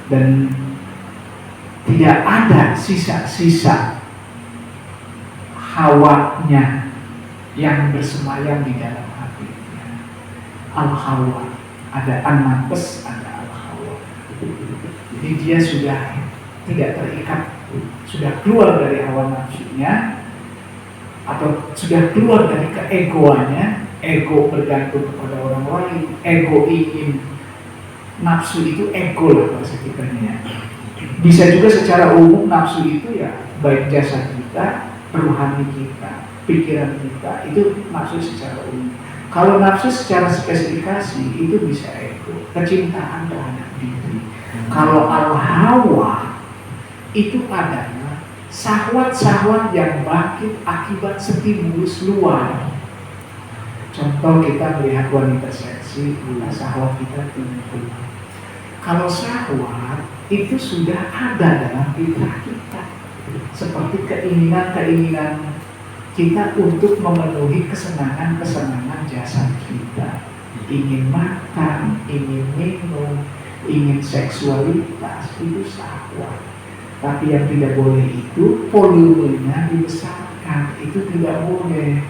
Dan tidak ada sisa-sisa hawanya yang bersemayam di dalam hatinya. Al-hawa, ada an-nafs, ada al-hawa. Jadi dia sudah tidak terikat, sudah keluar dari hawa nafsunya, atau sudah keluar dari keegoannya. Ego bergantung kepada orang lain, ego ingin, nafsu itu ego lah bahasa kita ya. Bisa juga secara umum nafsu itu ya baik jasad kita, rohani kita, pikiran kita, itu nafsu secara umum. Kalau nafsu secara spesifikasi itu bisa ego, kecintaan terhadap diri. Kalau al-hawa itu adalah syahwat-syahwat yang bangkit akibat stimulus luar. Contoh kita melihat wanita seksi, syahwat kita timbul. Kalau syahwat itu sudah ada dalam fitrah kita, seperti keinginan-keinginan kita untuk memenuhi kesenangan-kesenangan jasad kita. Ingin makan, ingin minum, ingin seksualitas, itu syahwat. Tapi yang tidak boleh itu volumenya dibesarkan, itu tidak boleh.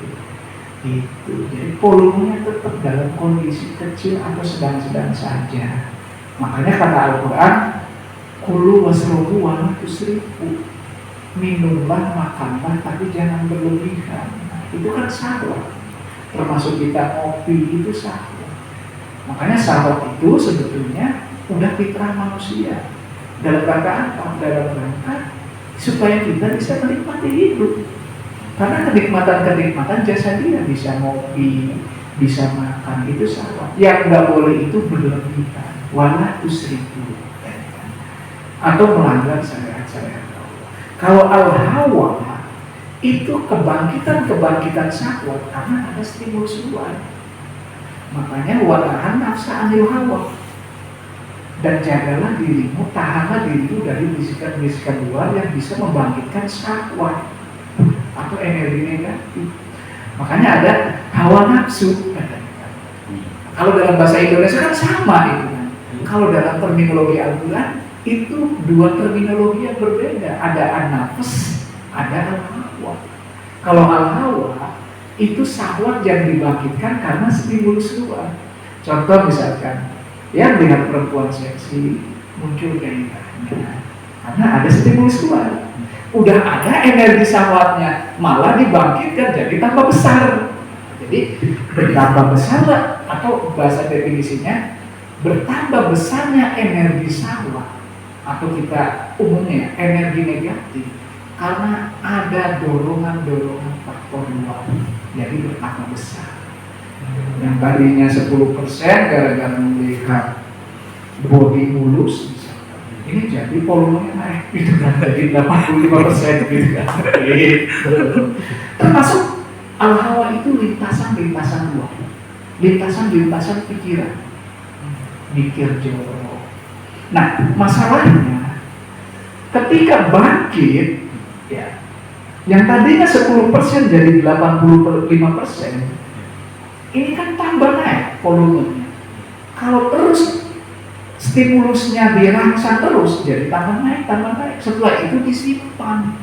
Itu. Jadi volumenya tetap dalam kondisi kecil atau sedang-sedang saja. Makanya kata Al-Quran, kulu wasrobu wala tusrifu. Minumlah, makanlah, tapi jangan berlebihan. Nah, itu kan syahwat. Termasuk kita ngopi, itu syahwat. Makanya syahwat itu sebetulnya udah fitrah manusia. Dalam rangka apa? Dalam rangka supaya kita bisa menikmati hidup. Karena kenikmatan-kenikmatan jasa dia, bisa ngopi, bisa makan, itu syahwat. Yang nggak boleh itu berlebihan. Wala tusrifu, atau melanggar syariat-syariat Allah. Kalau al-hawa itu kebangkitan syahwat karena ada stimulus luar. Makanya walahan nafsa anil hawa. Dan jagalah dirimu, tahanlah dirimu dari bisikan-bisikan luar yang bisa membangkitkan syahwat atau energi negatif. Makanya ada hawa nafsu. Kalau dalam bahasa Indonesia kan sama itu kan. Kalau dalam terminologi Al-Quran itu dua terminologi yang berbeda. Ada an-nafs, ada al-hawa. Kalau al-hawa itu syahwat yang dibangkitkan karena stimulus luar. Contoh misalkan, yang melihat perempuan seksi muncul gairahnya karena ada stimulus luar. Udah ada energi syahwatnya, malah dibangkitkan jadi tambah besar. Jadi bertambah besar atau bahasa definisinya bertambah besarnya energi syahwat atau kita umumnya energi negatif karena ada dorongan-dorongan faktor luar, jadi bertambah besar. Yang tadinya 10% gara-gara melihat body mulus, ini jadi volumenya naik, itu kan jadi 85% gitu kan. Termasuk al-hawa itu lintasan-lintasan luar, lintasan-lintasan pikiran, mikir jorok. Nah, masalahnya ketika bangkit, ya, yang tadinya 10% jadi 85%, ini kan tambah naik volumenya. Kalau terus stimulusnya dirangsang terus, jadi tambah naik. Setelah itu disimpan,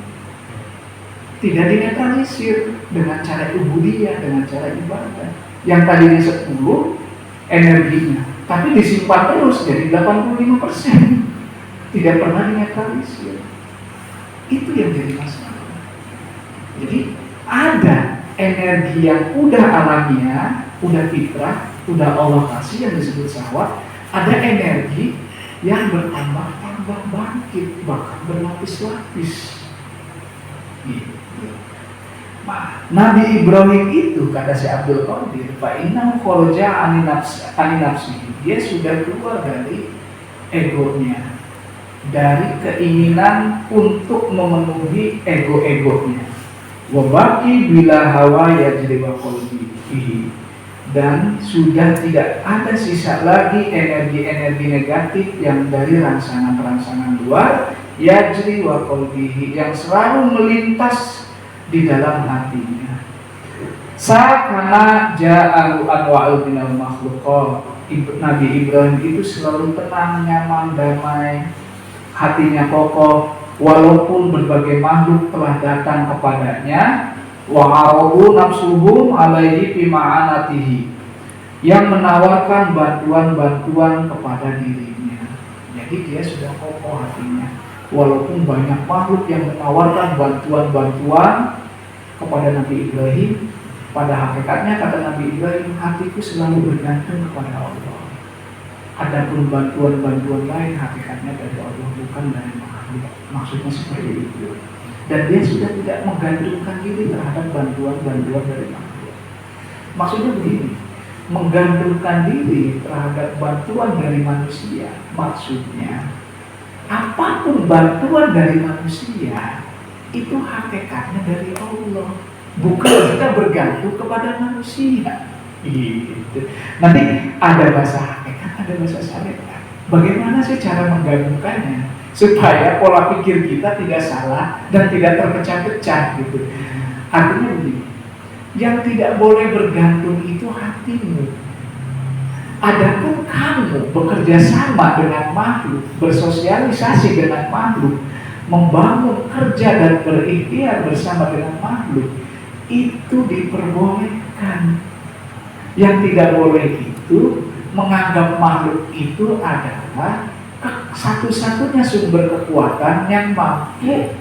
tidak dinetralisir dengan cara ubudiyah, dengan cara ibadah. Yang tadinya 10 energinya, tapi disimpan terus jadi 85%, tidak pernah dinetralisir. Itu yang jadi masalah. Jadi ada energi yang udah alamiah, udah fitrah, udah Allah kasih yang disebut syahwat. Ada energi yang bertambah bangkit, bahkan berlapis-lapis. Gitu. Nah, Nabi Ibrahim itu kata si Abdul Qadir, fa'innahu kharaja ani nafsi. Dia sudah keluar dari egonya, dari keinginan untuk memenuhi ego-egonya. Wabaki bila hawa yajri wa qalbihi, dan sudah tidak ada sisa lagi energi-energi negatif yang dari rangsangan-rangsangan luar, yajri wa qalbihi, yang selalu melintas di dalam hatinya. Sakana ja'alu anwa'u minal makhluqat. Nabi Ibrahim itu selalu tenang, nyaman, damai, hatinya kokoh, walaupun berbagai makhluk telah datang kepadanya, wa arabu nafsuhum alaihi bima'anatihi, yang menawarkan bantuan-bantuan kepada dirinya. Jadi dia sudah kokoh hatinya, walaupun banyak makhluk yang menawarkan bantuan-bantuan kepada Nabi Ibrahim. Pada hakikatnya kata Nabi Ibrahim, hatiku selalu bergantung kepada Allah. Adapun bantuan-bantuan lain hakikatnya dari Allah, bukan dari makhluk. Maksudnya seperti itu. Dan dia sudah tidak menggantungkan diri terhadap bantuan-bantuan dari makhluk. Maksudnya begini, menggantungkan diri terhadap bantuan dari manusia, maksudnya apapun bantuan dari manusia itu hakikatnya dari Allah, bukan kita bergantung kepada manusia. Gitu. Nanti ada bahasa hakikat, ada bahasa syariat. Bagaimana sih cara menggabungkannya supaya pola pikir kita tidak salah dan tidak terpecah-pecah gitu. Artinya begini, yang tidak boleh bergantung itu hatimu. Adapun kamu bekerja sama dengan makhluk, bersosialisasi dengan makhluk, membangun kerja dan berikhtiar bersama dengan makhluk, itu diperbolehkan. Yang tidak boleh itu menganggap makhluk itu adalah satu-satunya sumber kekuatan yang mampu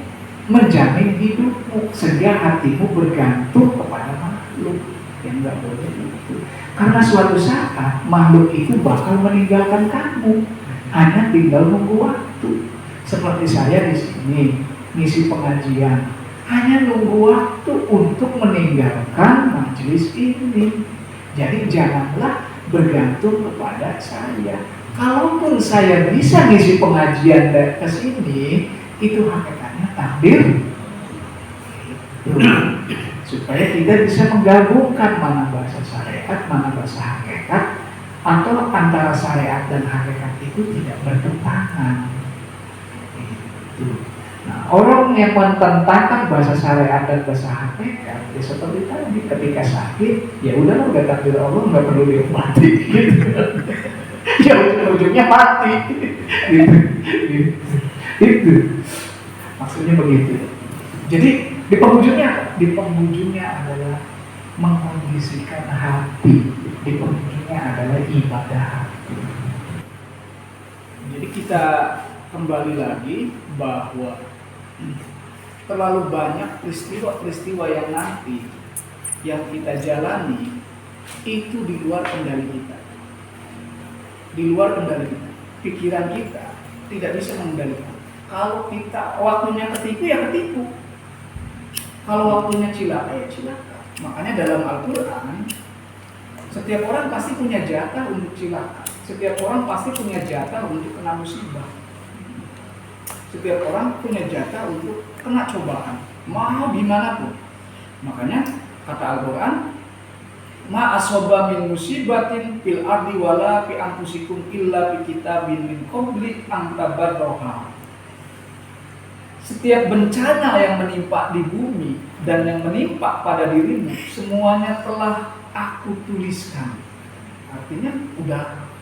menjamin hidupmu, sehingga hatimu bergantung kepada makhluk. Yang tidak boleh itu, karena suatu saat makhluk itu bakal meninggalkan kamu, hanya tinggal nunggu waktu. Seperti saya di sini ngisi pengajian, hanya nunggu waktu untuk meninggalkan majelis ini. Jadi janganlah bergantung kepada saya. Kalaupun saya bisa ngisi pengajian ke sini, itu hakikatnya takdir. Supaya kita bisa menggabungkan mana bahasa syariat, mana bahasa hakikat, atau antara syariat dan hakikat itu tidak bertentangan. Nah, orang yang mententangkan bahasa syariat dan bahasa hakikat, ya seperti tadi, ketika sakit, ya udah takdir Allah, nggak perlu diobati. Gitu. Ya ujung-ujungnya mati. Gitu. Gitu. Itu maksudnya begitu. Jadi di penghujungnya adalah mengkondisikan hati. Di penghujungnya adalah ibadah hati. Jadi kita kembali lagi bahwa terlalu banyak peristiwa-peristiwa yang nanti yang kita jalani itu di luar kendali kita. Di luar kendali kita. Pikiran kita tidak bisa mengendalikan. Kalau kita waktunya ketipu ya ketipu. Kalau waktunya cilaka ya cilaka. Makanya dalam Al-Quran setiap orang pasti punya jatah untuk cilaka. Setiap orang pasti punya jatah untuk kena musibah. Setiap orang punya jatah untuk kena cobaan. Mau gimana pun. Makanya kata Al-Quran, ma asoba min musibatin fil ardi wala fi anfusikum illa bi kitabin min qabli an tabarroha. Setiap bencana yang menimpa di bumi dan yang menimpa pada dirimu, semuanya telah aku tuliskan. Artinya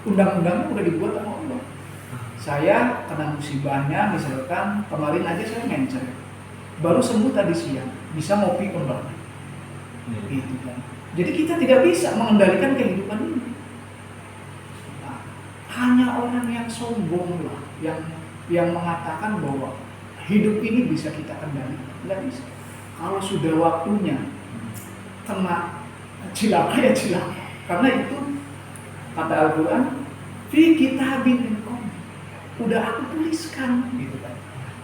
undang-undangnya udah dibuat sama Allah. Saya kena musibahnya, misalkan kemarin aja saya mencer, baru sembuh tadi siang, bisa ngopi kembali. Gitu kan. Jadi kita tidak bisa mengendalikan kehidupan ini. Nah, hanya orang yang sombong lah, yang mengatakan bahwa hidup ini bisa kita kendalikan. Tidak bisa. Kalau sudah waktunya kena cilaka ya cilaka. Karena itu kata Al-Quran, fi kitabin min qabl. Udah aku tuliskan gitu kan.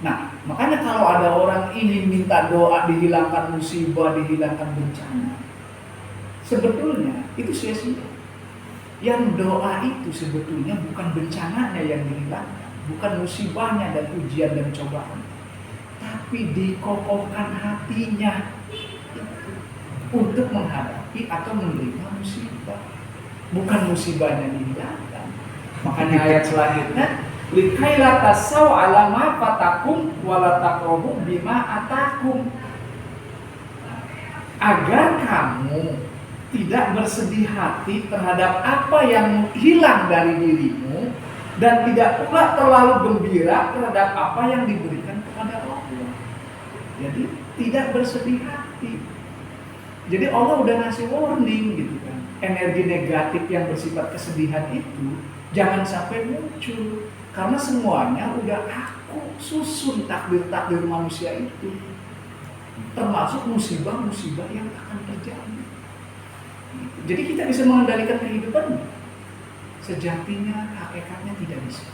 Nah, makanya kalau ada orang ingin minta doa dihilangkan musibah, dihilangkan bencana, sebetulnya itu sia-sia. Yang doa itu sebetulnya bukan bencananya yang dihilangkan, bukan musibahnya dan ujian dan cobaan, tapi dikokohkan hatinya untuk menghadapi atau menerima musibah. Bukan musibahnya dihilangkan. Makanya ayat selanjutnya, likaila tasau ala ma fatakum wala taqrabu bima atakum. Agar kamu tidak bersedih hati terhadap apa yang hilang dari dirimu dan tidak pula terlalu gembira terhadap apa yang diberikan kepada Allah. Jadi tidak bersedih hati. Jadi Allah udah ngasih warning gitu kan. Energi negatif yang bersifat kesedihan itu jangan sampai muncul. Karena semuanya udah aku susun takdir-takdir manusia itu. Termasuk musibah-musibah yang akan terjadi. Jadi kita bisa mengendalikan kehidupan. Sejatinya, hakikatnya tidak bisa.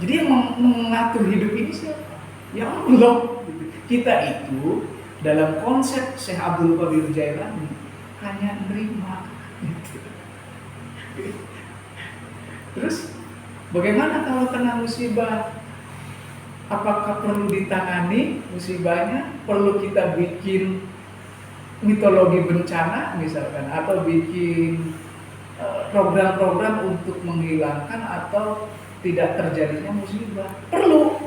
Jadi yang mengatur hidup ini siapa? Ya Allah. Kita itu dalam konsep Syekh Abdul Qadir Jailani hanya menerima. Terus bagaimana kalau kena musibah? Apakah perlu ditangani musibahnya? Perlu kita bikin mitologi bencana misalkan, atau bikin program-program untuk menghilangkan atau tidak terjadinya musibah? Perlu.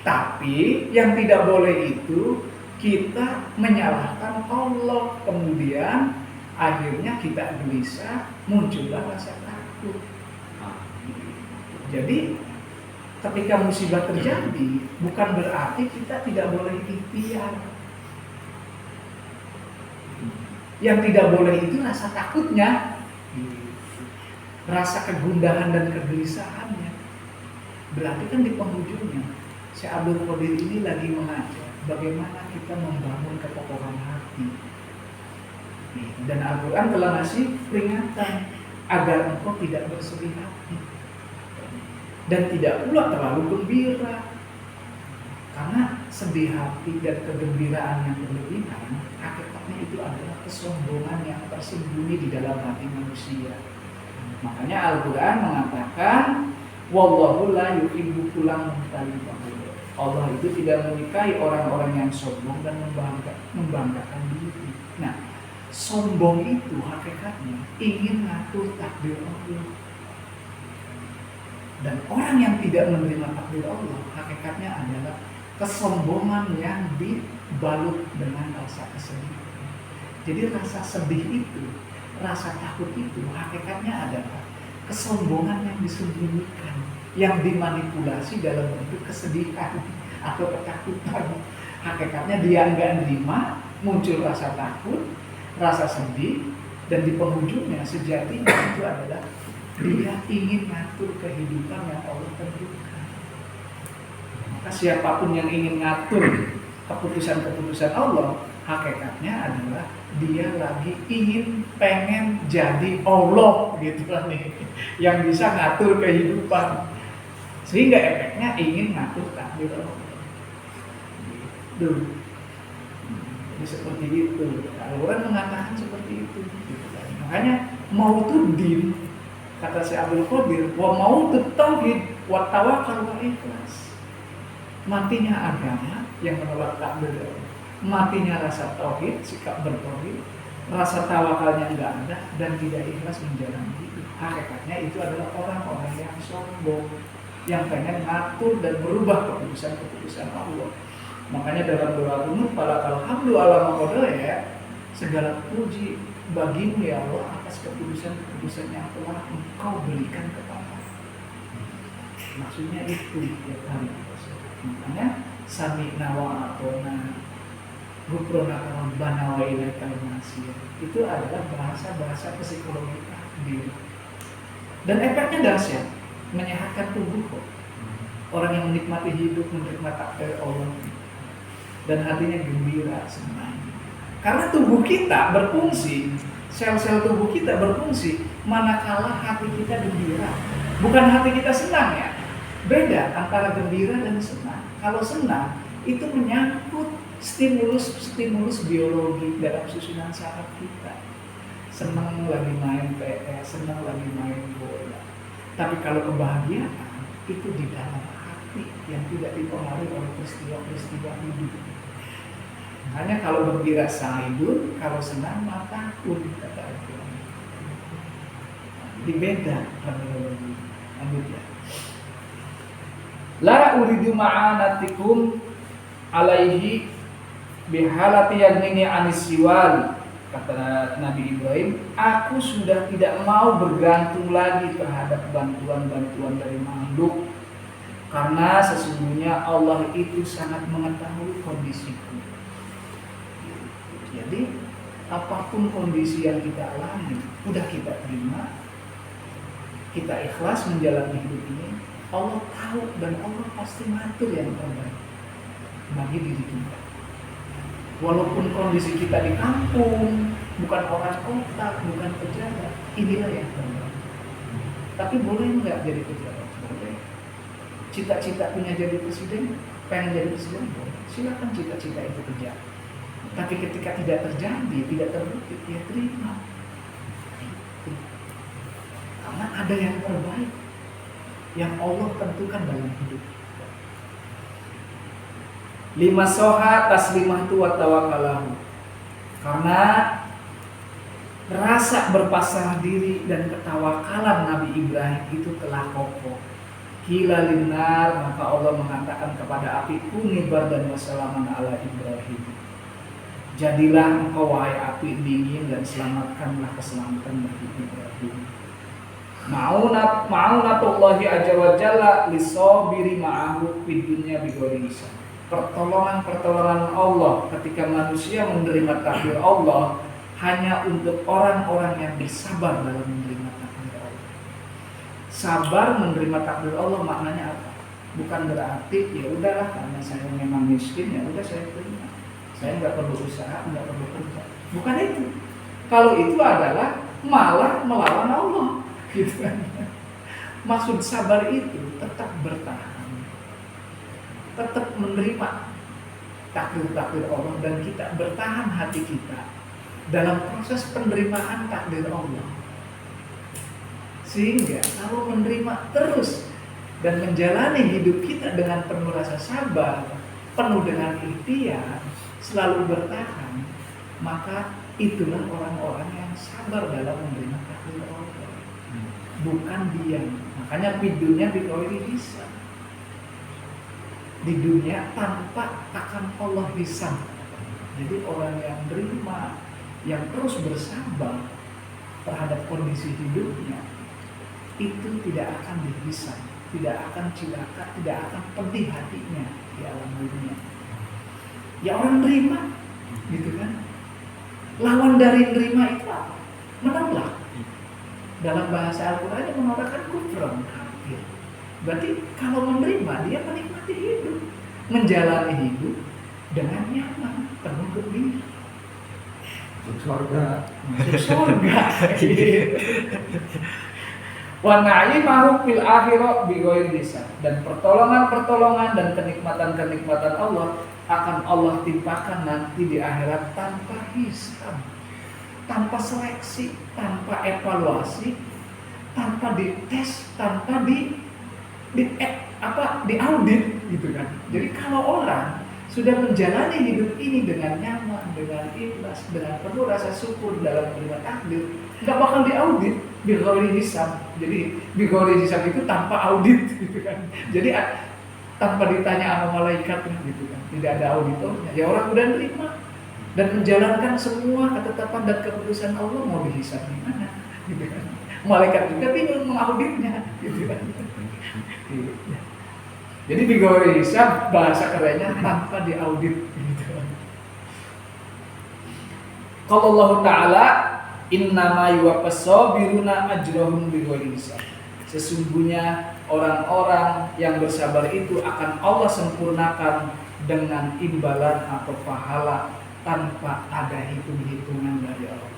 Tapi yang tidak boleh itu kita menyalahkan Allah, kemudian akhirnya kita gelisah, muncullah rasa takut. Jadi ketika musibah terjadi, bukan berarti kita tidak boleh ikhtiar. Yang tidak boleh itu rasa takutnya, rasa kegundahan dan kegelisahannya. Berarti kan di penghujungnya Syekh Abdul Qadir ini lagi mengajar bagaimana kita membangun kekokohan hati. Dan Al-Quran telah ngasih peringatan agar engkau tidak bersedih hati dan tidak pula terlalu gembira. Karena sedih hati dan kegembiraan yang berlebihan, hakikatnya itu adalah kesombongan yang tersembunyi di dalam hati manusia. Makanya Al-Quran mengatakan, wallahu la yuhibbu kulla mukhtalin fakhur. Allah itu tidak menyukai orang-orang yang sombong dan membanggakan diri. Nah, sombong itu hakikatnya ingin ngatur takdir Allah. Dan orang yang tidak menerima takdir Allah, hakikatnya adalah kesombongan yang dibalut dengan rasa kesedihan. Jadi rasa sedih itu rasa takut itu hakikatnya adalah kesombongan yang disembunyikan, yang dimanipulasi dalam bentuk kesedihan atau ketakutan. Hakikatnya dia nggak nerima, muncul rasa takut, rasa sedih, dan di penghujungnya sejatinya itu adalah dia ingin ngatur kehidupan yang Allah tentukan. Maka siapapun yang ingin ngatur keputusan-keputusan Allah, hakikatnya adalah dia lagi pengen jadi Allah gitu kan nih, yang bisa ngatur kehidupan, sehingga efeknya ingin ngatur takdir Allah. Jadi seperti itu. Al-Quran mengatakan seperti itu. Makanya mautuddin, kata si Abdul Qadir, wa mautut tauhid wa tawakkal wa ikhlas. Matinya agama yang menolak takdir Allah, matinya rasa tauhid, sikap bertauhid, rasa tawakalnya enggak ada dan tidak ikhlas menjalani hidup. Hakikatnya itu adalah orang-orang yang sombong, yang pengen ngatur dan berubah keputusan-keputusan Allah. Makanya dalam doa kunut, falakal hamdu ala ma qadaya, segala puji bagimu ya Allah atas keputusan-keputusan yang telah Engkau berikan kepada. Maksudnya itu ya kali. Makanya sami'na wa atona, ghufrana rabbana wa ilaikal masir, itu adalah bahasa-bahasa psikologi takdir. Dan efeknya dahsyat, menyehatkan tubuh kok. Orang yang menikmati hidup, menerima takdir Allah, dan hatinya gembira, senang. Karena tubuh kita berfungsi, sel-sel tubuh kita berfungsi manakala hati kita gembira. Bukan hati kita senang ya. Beda antara gembira dan senang. Kalau senang itu menyangkut stimulus biologi dalam susunan saraf kita. Senang lagi main PS, senang lagi main bola. Tapi kalau kebahagiaan itu di dalam hati yang tidak dipengaruhi oleh peristiwa-peristiwa hidup. Hanya kalau gembira sahidun, kalau senang maka pun kata Al-Quran. Dibeda terminologi. Lanjut ya. La uridu ma'anatikum alaihi bihalati yaghnini anis siwal, kata Nabi Ibrahim, aku sudah tidak mau bergantung lagi terhadap bantuan-bantuan dari makhluk, karena sesungguhnya Allah itu sangat mengetahui kondisiku. Jadi apapun kondisi yang kita alami, udah kita terima, kita ikhlas menjalani hidup ini. Allah tahu dan Allah pasti ngatur yang terbaik bagi diri kita. Walaupun kondisi kita di kampung, bukan orang kota, bukan pejabat, inilah yang terbaik. Tapi boleh nggak jadi pejabat? Boleh. Cita-cita punya jadi presiden, pengen jadi presiden, boleh. Silakan cita-cita itu kerja. Tapi ketika tidak terjadi, tidak terbukti, ya terima. Karena ada yang terbaik yang Allah tentukan dalam hidup. 5 soha taslimah tu wa tawakalahu. Karena rasa berpasrah diri dan ketawakalan Nabi Ibrahim itu telah kokoh. Qila linnar, maka Allah mengatakan kepada api, kuni bardan wa salaman ala Ibrahim. Jadilah engkau wahai api dingin dan selamatkanlah keselamatan bagi Ibrahim. Ma'unatullahi azza wa jalla lisobiri ma'ahu fid dunya bighairi hisab. Pertolongan Allah ketika manusia menerima takdir Allah hanya untuk orang-orang yang bersabar dalam menerima takdir Allah. Sabar menerima takdir Allah maknanya apa? Bukan berarti ya udahlah karena saya memang miskin ya udah saya terima. Saya nggak perlu usaha, nggak perlu kerja. Bukan itu. Kalau itu adalah malah melawan Allah. Gitu kan. Maksud sabar itu tetap bertahan, tetap menerima takdir-takdir Allah, dan kita bertahan hati kita dalam proses penerimaan takdir Allah, sehingga kalau menerima terus dan menjalani hidup kita dengan penuh rasa sabar, penuh dengan ikhtiar, selalu bertahan, maka itulah orang-orang yang sabar dalam menerima takdir Allah. Bukan diam. Makanya pidunya bighairi hisab. Di dunia tanpa akan Allah hisab. Jadi orang yang terima, yang terus bersabar, terhadap kondisi hidupnya, itu tidak akan dihisab, tidak akan cilaka, tidak akan pedih hatinya di alam dunia. Ya orang nerima, gitu kan? Lawan dari nerima itu apa? Menolak. Dalam bahasa Al-Quran yang menolak kan kufran, kafir. Berarti kalau menerima, dia menikmati hidup, menjalani hidup dengan nyaman, penuh gembira. Masuk surga. Masuk surga. Wa na'imahu fil akhirah bighairi hisab, dan pertolongan-pertolongan dan kenikmatan-kenikmatan Allah akan Allah timpakan nanti di akhirat tanpa hisab, tanpa seleksi, tanpa evaluasi, tanpa dites, tanpa diaudit gitu kan. Jadi kalau orang sudah menjalani hidup ini dengan nyaman, dengan ikhlas, dengan penuh rasa syukur dalam menerima takdir, nggak bakal diaudit bighairi hisab. Jadi bighairi hisab itu tanpa audit gitu kan. Jadi tanpa ditanya sama malaikat gitu kan. Tidak ada auditornya. Ya orang udah nerima dan menjalankan semua ketetapan dan keputusan Allah, mau dihisab gimana gitu kan. Malaikat juga bingung mengauditnya gitu kan. Jadi bighairi hisab bahasa kerennya tanpa diaudit gitu. Qala Allah Ta'ala innama yuwaffas sabiruna ajrahum bighairi hisab. Sesungguhnya orang-orang yang bersabar itu akan Allah sempurnakan dengan imbalan atau pahala tanpa ada hitung-hitungan dari Allah.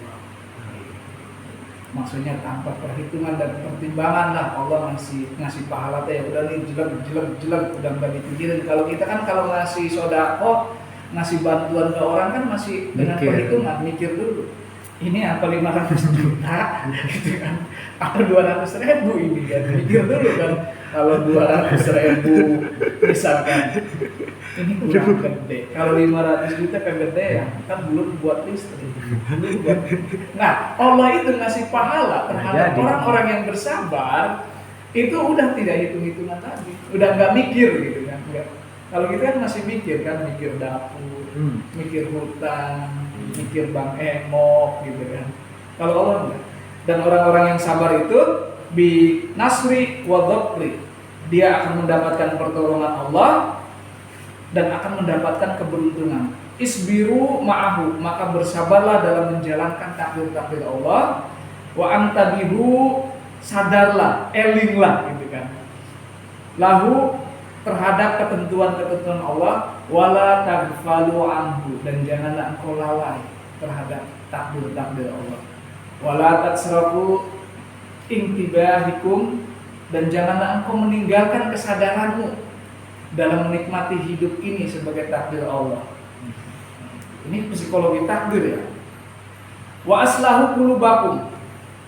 Maksudnya tanpa perhitungan dan pertimbangan lah Allah ngasih pahala teh, udah nih jelek udah nggak dipikirin. Kalau kita kan kalau ngasih sedekah, ngasih bantuan ke orang kan masih dengan perhitungan, mikir dulu. Ini apa 500 juta gitu kan, apa 200.000 ini kan, mikir dulu kan. Kalau 200.000 misalkan ini kurang gede, kalau 500 juta kegedean kan belum buat listrik, belum buat. Nah Allah itu ngasih pahala terhadap orang-orang yang bersabar itu udah tidak hitung-hitungan lagi, udah nggak mikir gitu kan. Kalau kita kan masih mikir kan, mikir dapur, mikir hutang, mikir bang emok gitu kan. Kalau Allah enggak. Dan orang-orang yang sabar itu bi nasri wa dhafri, dia akan mendapatkan pertolongan Allah dan akan mendapatkan keberuntungan. Isbiru ma'ahu, maka bersabarlah dalam menjalankan takdir-takdir Allah. Wa antabihu, sadarlah, elinglah gitu kan. Lahu, terhadap ketentuan-ketentuan Allah, wala taghfalu anhu, dan janganlah engkau lalai terhadap takdir-takdir Allah. Wala tatsrafu intibahikum, dan janganlah engkau meninggalkan kesadaranmu dalam menikmati hidup ini sebagai takdir Allah. Ini psikologi takdir ya. Wa aslahu qulubakum,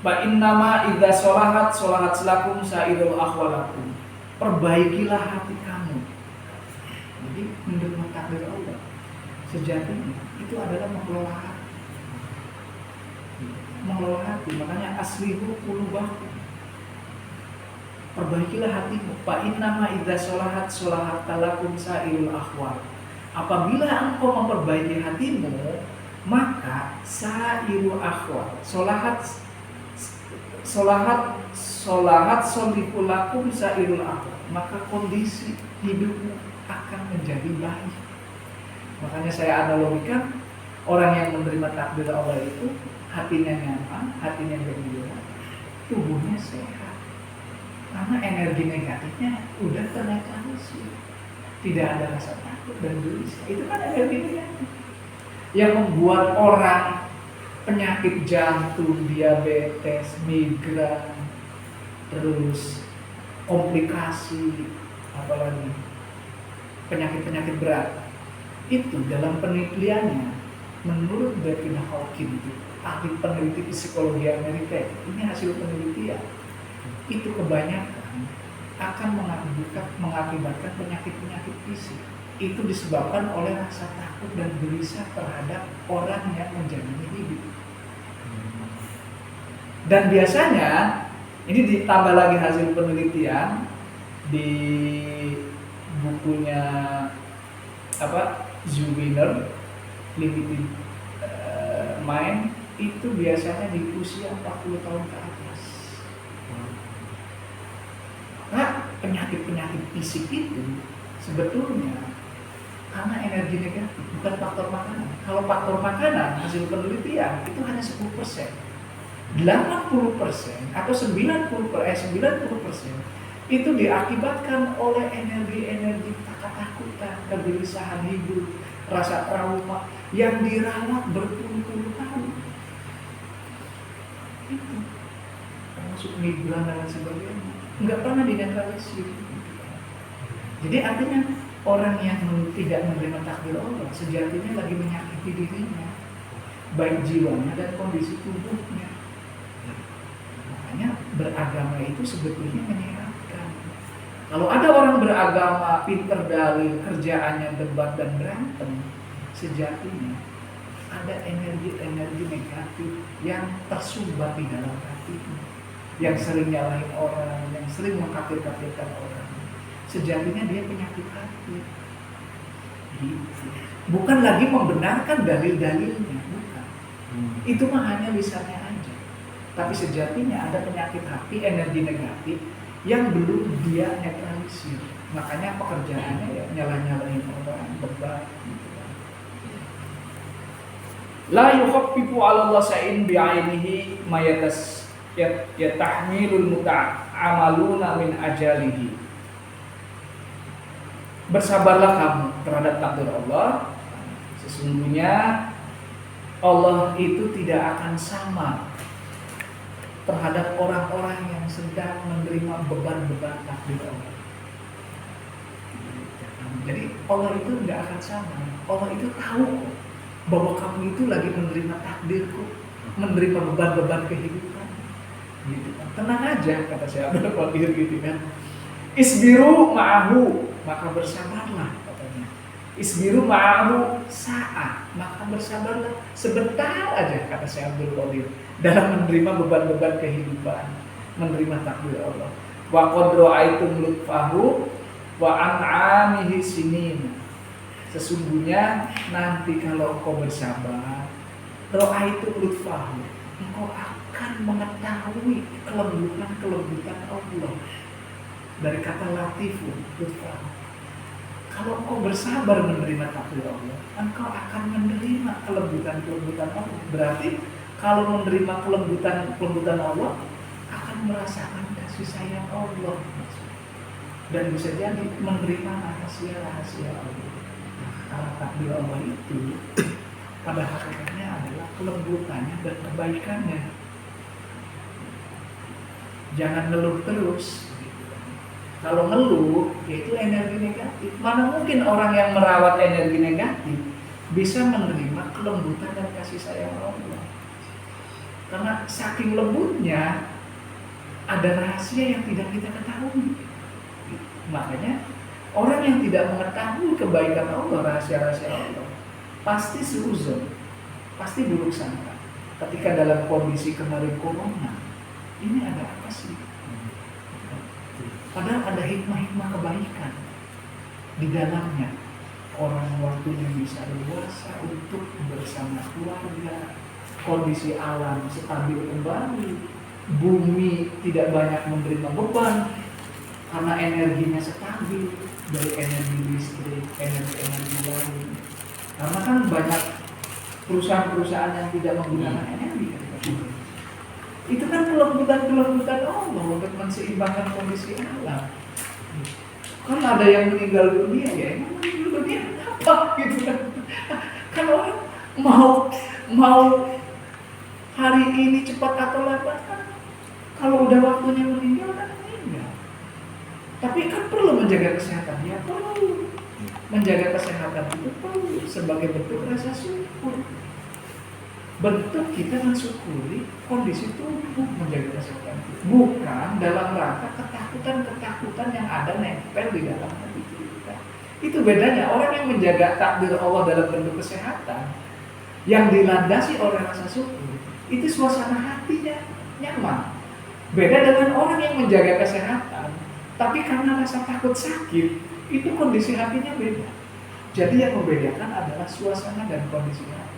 fa innama idza sholahat lakum sairul akhwalakum. Perbaikilah hati kamu. Jadi menerima takdir Allah sejatinya itu adalah mengelola hati. Mengelola hati, makanya aslihu qulubakum. Perbaikilah hatimu. Fa innama idza sholahat lakum sairul akhwal. Apabila engkau memperbaiki hatimu, maka sairul akhwal, Solahat solihulakum sairul akhir, maka kondisi hidupmu akan menjadi baik. Makanya saya analogikan orang yang menerima takdir Allah itu hatinya nyaman, hatinya gembira, tubuhnya sehat. Karena energi negatifnya udah ternetralisir, tidak ada rasa takut dan gelisah. Itu kan energi negatif yang membuat orang penyakit jantung, diabetes, migrain, terus komplikasi, apalagi penyakit-penyakit berat. Itu dalam penelitiannya, menurut David Hawkins, ahli peneliti psikologi Amerika, ini hasil penelitian, itu kebanyakan akan mengakibatkan penyakit-penyakit fisik. Itu disebabkan oleh rasa takut dan gelisah terhadap orang yang menjalani hidup. Dan biasanya ini ditambah lagi hasil penelitian di bukunya Zuwiner, Limited Mind itu biasanya di usia 40 tahun ke atas. Nah, penyakit-penyakit fisik itu sebetulnya karena energi negatif, bukan faktor makanan. Kalau faktor makanan, hasil penelitian itu hanya 10%. 80% atau 90% itu diakibatkan oleh energi-energi ketakutan, kegelisahan hidup, rasa trauma yang dirawat berpuluh-puluh tahun. Itu termasuk migran dan sebagainya, nggak pernah dinetralisir. Jadi artinya orang yang tidak menerima takdir Allah sejatinya lagi menyakiti dirinya, baik jiwanya dan kondisi tubuhnya. Makanya beragama itu sebetulnya menyehatkan. Kalau ada orang beragama, pinter dalil, kerjaannya debat dan berantem, sejatinya ada energi-energi negatif yang tersumbat di dalam hatinya, yang sering nyalahin orang, yang sering mengkafir-kafirkan orang. Sejatinya dia penyakit hati. Gitu. Bukan lagi membenarkan dalil-dalilnya, bukan. Itu mah hanya lisannya aja. Tapi sejatinya ada penyakit hati, energi negatif yang belum dia netralisir. Makanya pekerjaannya ya nyalah-nyalahin orang, debat gitu. La yukhaffifu 'ala Allah sa'in bi'ainihi mayatas yatahmilul muta'amaluna min ajalihi. Bersabarlah kamu terhadap takdir Allah. Sesungguhnya Allah itu tidak akan sama terhadap orang-orang yang sedang menerima beban-beban takdir Allah. Jadi Allah itu tidak akan sama. Allah itu tahu bahwa kamu itu lagi menerima takdirku, menerima beban-beban kehidupan. Gitu kan. Tenang aja, kata saya Abdul Qadir gitu kan. Isbiru ma'ahu, maka bersabarlah katanya. Isbiru ma'ahu sa'ah, maka bersabarlah sebentar aja, kata saya Abdul Qadir, dalam menerima beban-beban kehidupan, menerima takdir Allah. Wa qad ra'aitum lutfahu wa an'amihi sinin. Sesungguhnya nanti kalau engkau bersabar, ra'aitum lutfahu, engkau akan mengetahui kelembutan Allah. Dari kata latifun, lutfahu. Kalau engkau bersabar menerima takdir Allah, engkau akan menerima kelembutan Allah. Berarti kalau menerima kelembutan Allah, akan merasakan kasih sayang Allah. Dan bisa jadi menerima rahasia-rahasia Allah. Karena takdir Allah itu pada hakikatnya adalah kelembutannya dan kebaikannya. Jangan ngeluh terus. Kalau ngeluh, yaitu energi negatif. Mana mungkin orang yang merawat energi negatif bisa menerima kelembutan dan kasih sayang Allah. Karena saking lembutnya ada rahasia yang tidak kita ketahui. Makanya orang yang tidak mengetahui kebaikan Allah, rahasia-rahasia Allah, pasti suuzon, pasti buruk sangka. Ketika dalam kondisi kemarin corona, ini ada apa sih? Padahal ada hikmah-hikmah kebaikan di dalamnya. Orang waktunya bisa dewasa untuk bersama keluarga, kondisi alam stabil kembali, bumi tidak banyak menerima beban karena energinya stabil dari energi listrik, energi lain. Karena kan banyak perusahaan-perusahaan yang tidak menggunakan energi. Itu kan kelembutan Allah untuk menseimbangkan kondisi alam. Kan ada yang meninggal dunia, ya emang meninggal dunia apa gitu kan? Kan orang mau hari ini cepat atau lambat kan, kalau udah waktunya meninggal kan meninggal. Tapi kan perlu menjaga kesehatan, ya perlu menjaga kesehatan itu perlu sebagai bentuk rasa syukur. Bentuk kita mensyukuri kondisi tubuh, menjaga kesehatan, bukan dalam rangka ketakutan yang ada nempel di dalam hati kita. Itu bedanya. Orang yang menjaga takdir Allah dalam bentuk kesehatan yang dilandasi oleh rasa syukur, itu suasana hatinya nyaman. Beda dengan orang yang menjaga kesehatan tapi karena rasa takut sakit, itu kondisi hatinya beda. Jadi yang membedakan adalah suasana dan kondisi hati.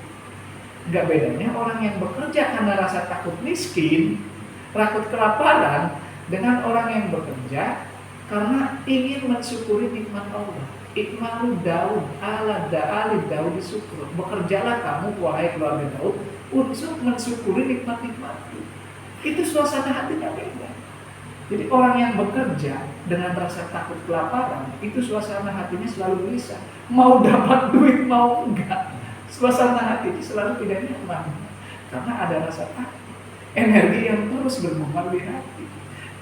Nggak bedanya orang yang bekerja karena rasa takut miskin, takut kelaparan, dengan orang yang bekerja karena ingin mensyukuri nikmat Allah. Ikmalu Daud ala da'ali Daud syukur. Bekerjalah kamu wahai keluarga Daud untuk mensyukuri nikmat-nikmatku. Itu suasana hatinya beda. Jadi orang yang bekerja dengan rasa takut kelaparan, itu suasana hatinya selalu gelisah. Mau dapat duit mau enggak, suasana hati itu selalu tidak nyaman. Karena ada rasa takut, energi yang terus bergumam di hati.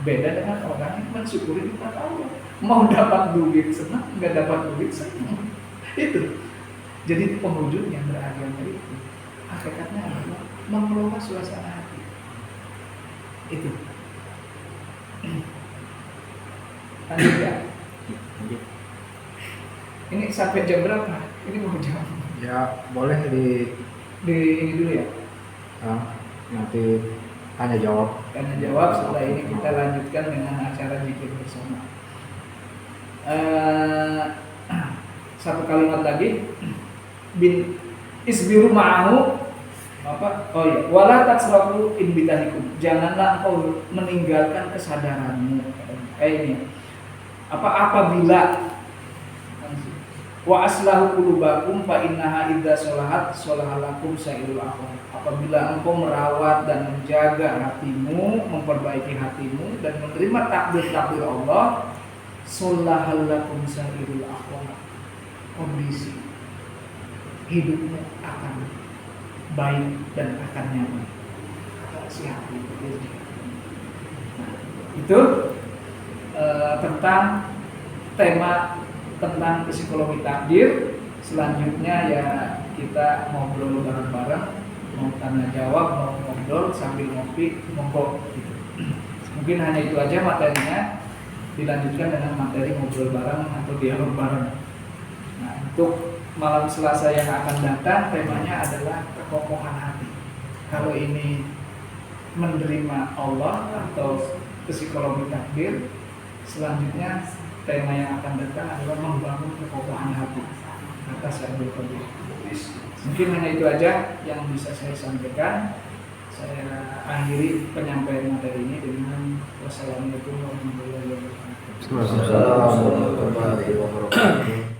Beda dengan orang yang mensyukuri nikmat Allah. Mau dapat duit senang, nggak dapat duit senang. Itu. Jadi penghujung yang beragama itu hakikatnya adalah mengelola suasana hati. Itu. Lanjut ya. Ini sampai jam berapa? Ini mau jam? Ya boleh di Ini dulu ya. nanti tanya jawab. Tanya jawab, setelah ini kita lanjutkan dengan acara zikir bersama. Satu kalimat lagi. Bin isbiru ma'ahu apa? Oh ya, wala tatsrafu in bitahikum. Janganlah engkau meninggalkan kesadaranmu. Ini. Apabila wa aslahu qulubakum fa innaha idza sholahat sholahalakum sairul akhir. Apabila engkau merawat dan menjaga hatimu, memperbaiki hatimu dan menerima takdir-takdir Allah, sholahalakum sairul akhir. Kondisi hidupmu akan baik dan akan nyaman. Siap itu tentang tema tentang psikologi takdir. Selanjutnya ya kita ngobrol bareng-bareng, mau tanya jawab, mau ngobrol sambil ngopi, monggo gitu. Mungkin hanya itu aja materinya, dilanjutkan dengan materi ngobrol bareng atau dialog bareng. Nah, untuk malam Selasa yang akan datang temanya adalah kekokohan hati. Kalau ini menerima Allah atau psikologi takdir, selanjutnya tema yang akan datang adalah membangun kekokohan hati atas Abdul Qadir. Mungkin hanya itu aja yang bisa saya sampaikan. Saya akhiri penyampaian materi ini dengan wassalamualaikum warahmatullahi wabarakatuh. Assalamualaikum warahmatullahi wabarakatuh.